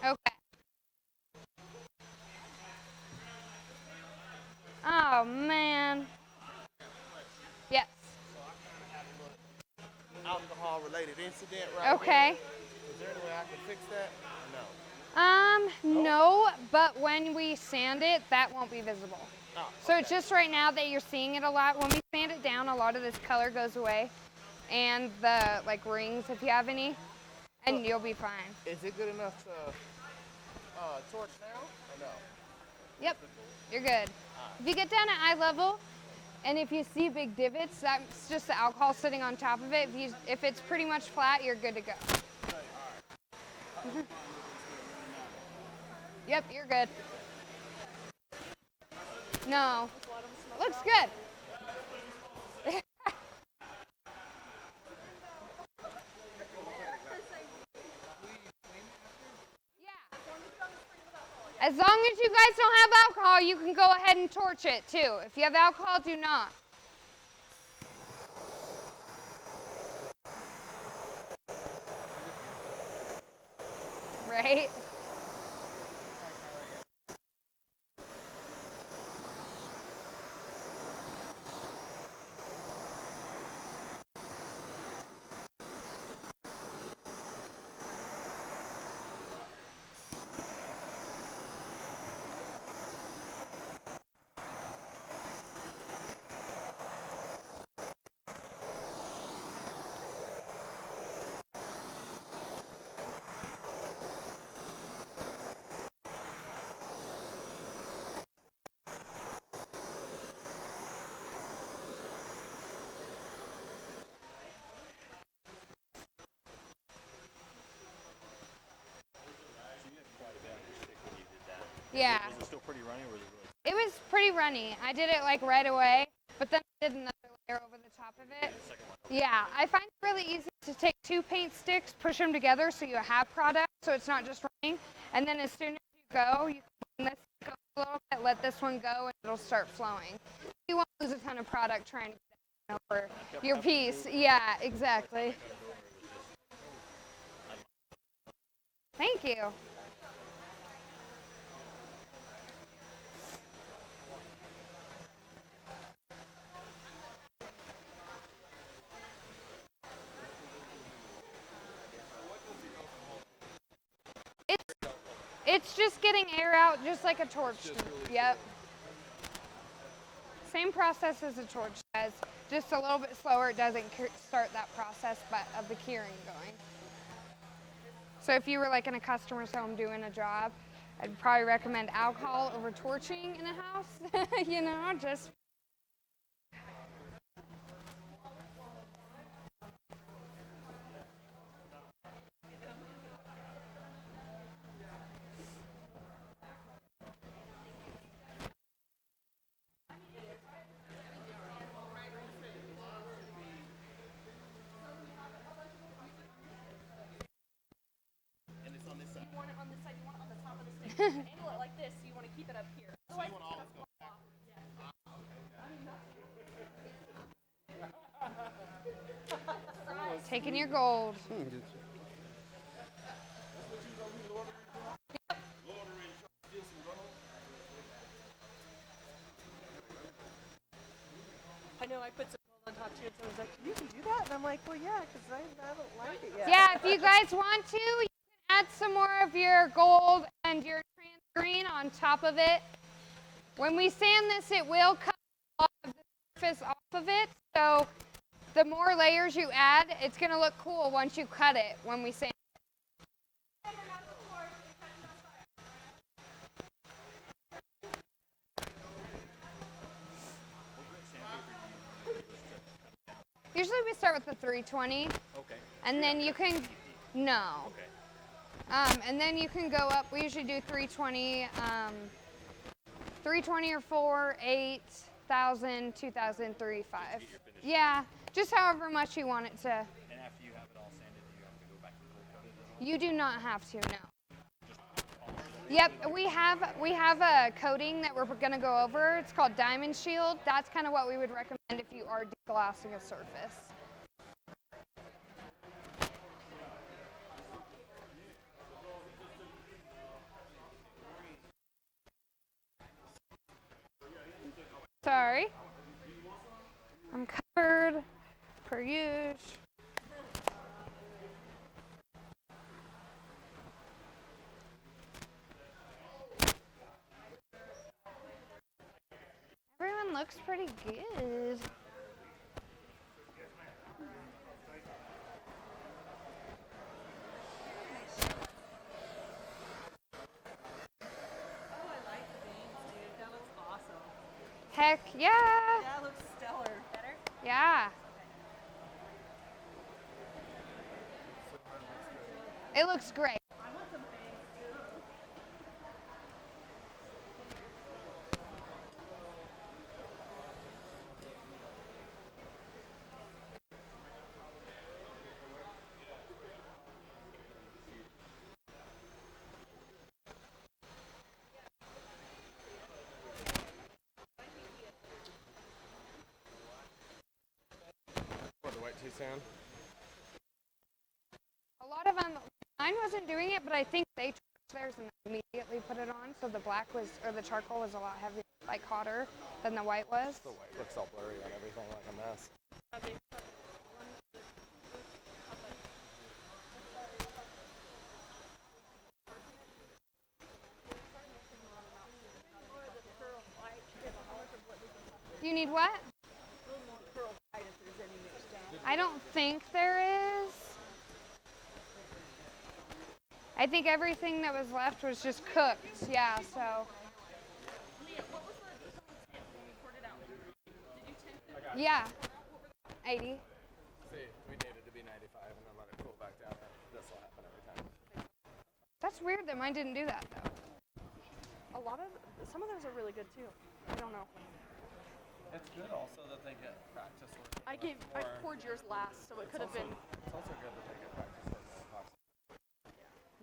Okay. Oh man. Yes. Alcohol related incident right Okay. here. Is there any way I can fix that? No. No, but when we sand it, that won't be visible. Oh, So it's just right now that you're seeing it a lot. When we sand it down, a lot of this color goes away. And the like rings, if you have any, and you'll be fine. Is it good enough to torch now or no? Yep, you're good. If you get down at eye level, and if you see big divots, that's just the alcohol sitting on top of it. If it's pretty much flat, you're good to go. Yep, you're good. No, looks good. As long as you guys don't have alcohol, you can go ahead and torch it too. If you have alcohol, do not. Right? Yeah. Was it still pretty runny or was it really? It was pretty runny. I did it like right away, but then I did another layer over the top of it. Yeah, I find it really easy to take 2 paint sticks, push them together so you have product, so it's not just running. And then as soon as you go, you can let this go a little bit, let this one go, and it'll start flowing. You won't lose a ton of product trying to get it over your piece. Yeah, exactly. Thank you. It's just getting air out, just like a torch. Yep. Same process as a torch does, just a little bit slower. It doesn't start that process, but of the curing going. So if you were like in a customer's home doing a job, I'd probably recommend alcohol over torching in a house. You know, just. And it's on this side. You want it on this side, you want it on the top of the stick. Angle it like this, so you want to keep it up here. Otherwise, it's going to fall off. Taking your gold. I know I put some gold on top too, and someone's like, you can do that? And I'm like, well, yeah, because I don't like it yet. Yeah, if you guys want to, you can some more of your gold and your trans green on top of it. When we sand this, it will cut a lot of the surface off of it. So the more layers you add, it's going to look cool once you cut it when we sand it. Usually we start with the 320. Okay. And then you can, no. Okay. And then you can go up, we usually do 320, 320 or 4, 8, 1,000, 2,000, 3, 5. Yeah, just however much you want it to. And after you have it all sanded, do you have to go back and coat it as well? You do not have to, no. Yep, we have a coating that we're going to go over. It's called Diamond Shield. That's kind of what we would recommend if you are deglassing a surface. Sorry. I'm covered per usual. Everyone looks pretty good. Heck yeah. That looks stellar. Better? Yeah. It looks great. I want some bangs too. What, the white tea sand? A lot of them, mine wasn't doing it, but I think they torched theirs and immediately put it on. So the black was, or the charcoal was a lot heavier, like hotter than the white was. The white looks all blurry on everything like a mess. You need what? I don't think there is. I think everything that was left was just cooked. Yeah, so. Leah, what was the sample when we poured it out? Did you tint it? Yeah. 80. See, we needed to be 95 and then let it cool back down. This will happen every time. That's weird that mine didn't do that though. Some of those are really good too. I don't know. It's good also that they get practice working. I poured yours last, so it could have been. It's also good that they get practice working with epoxy.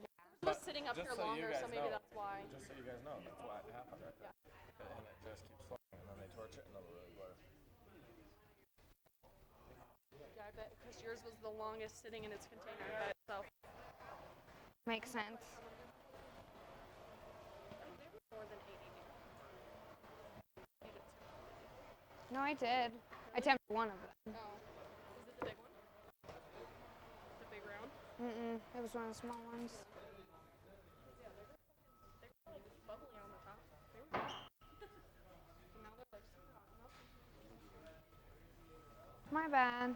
It was sitting up Just here so you longer, guys so maybe know. that's why. Just so you guys know, that's why it happened right there. And it just keeps flowing, and then they torch it, and it'll really blur. Yeah, I bet because yours was the longest sitting in its container by itself. Makes sense. More than 80. No, I did. I attempted one of them. Oh. Is it the big one? The big round? It was one of the small ones. Yeah, they were like bubbly on the top. They were good. And now they're like super hot. My bad.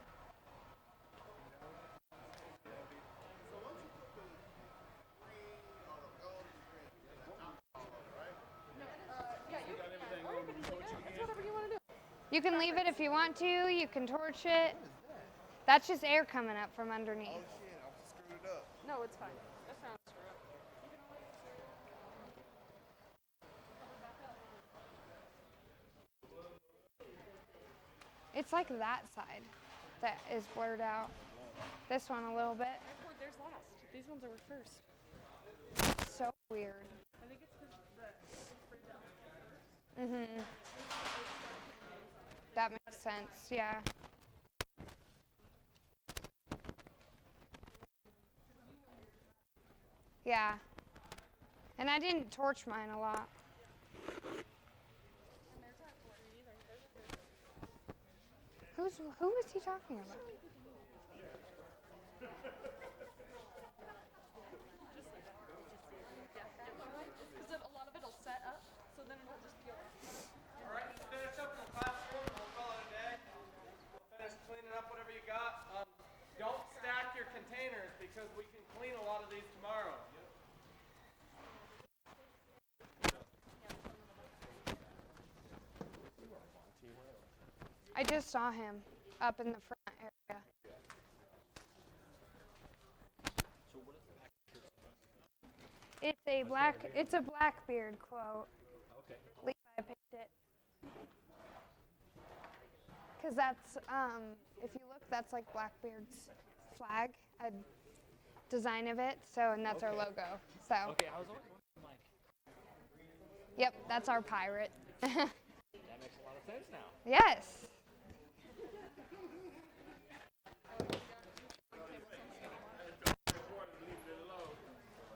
You can leave it if you want to. You can torch it. That's just air coming up from underneath. No, it's fine. That sounds screwed up. It's like that side that is blurred out. This one a little bit. I poured theirs last. These ones are first. So weird. I think it's because the That makes sense, yeah. Yeah. And I didn't torch mine a lot. Who was he talking about? because we can clean a lot of these tomorrow. I just saw him up in the front area. It's a Blackbeard quote. Okay. Levi picked it. Cause that's if you look, that's like Blackbeard's flag, a design of it. So and that's our logo. So. Okay, I was always wondering, like, Yep, that's our pirate. that makes a lot of sense now. Yes.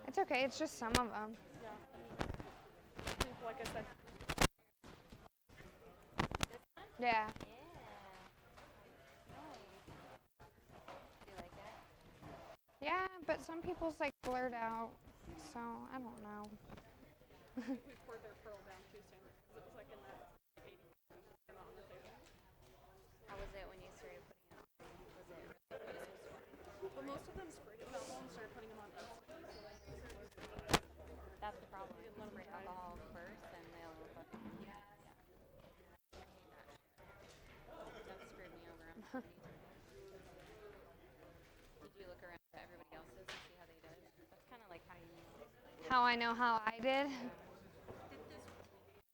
It's okay. It's just some of them. I think, like I said, Yeah. Yeah, but some people's like blurred out, so I don't know. we poured their pearl down too soon. 'Cause it was like in that 80 came out on the table. How was it when you started putting it on? Was it Well, most of them sprayed it alcohol and started putting them on instantly. That's the problem. You spray alcohol first and they'll fucking I hate that. That screwed me over. Did you look around at everybody else's and see how they did? That's kind of like how you know. How I know how I did?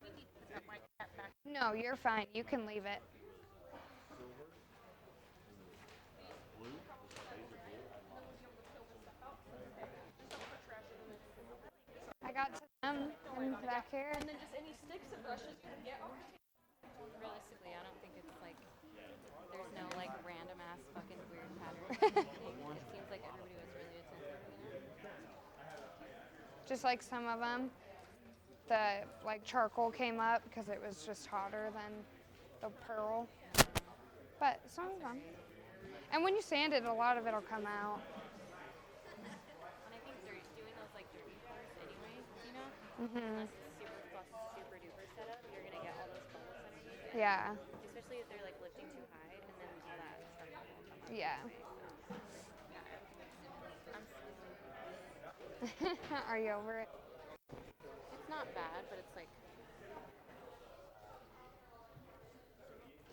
We need to put that mic back. No, you're fine. You can leave it. I got to them and back here. And then just any sticks and brushes you can get off the table. Realistically, I don't think it's like there's no like random ass fucking weird pattern. It seems like everybody was really attentive. Just like some of them, the like charcoal came up because it was just hotter than the pearl. But some of them. And when you sand it, a lot of it'll come out. And I think they're doing those like dirty floors anyway, you know? Mhm. Unless it's super duper setup, you're gonna get all those bubbles underneath it. Yeah. Especially if they're like lifting too high and then all that charcoal will come up. Yeah. Anyway, so. Yeah. I'm Are you over it? It's not bad, but it's like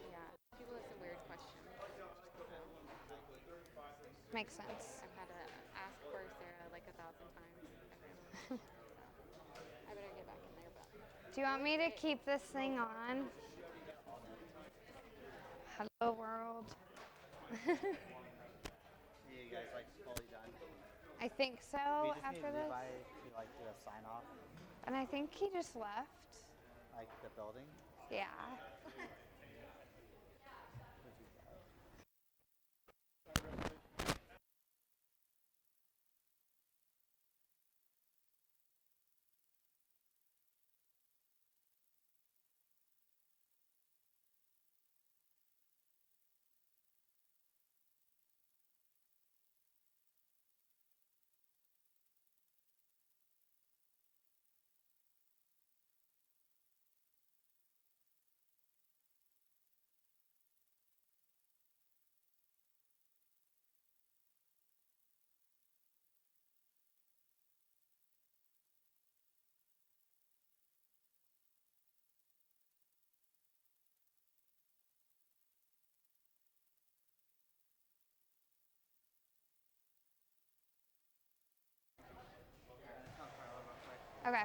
yeah, people have some weird questions. Makes sense. I've had to ask for Sarah like 1,000 times. I better get back in there, but Do you want me to keep this thing on? Hello, world. You guys like fully done? I think so We just after need this. Levi to like do a sign off, And I think he just left. like the building. Yeah. Okay.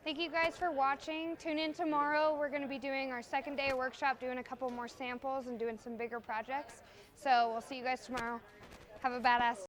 Thank you guys for watching. Tune in tomorrow. We're going to be doing our second day of workshop, doing a couple more samples and doing some bigger projects. So we'll see you guys tomorrow. Have a badass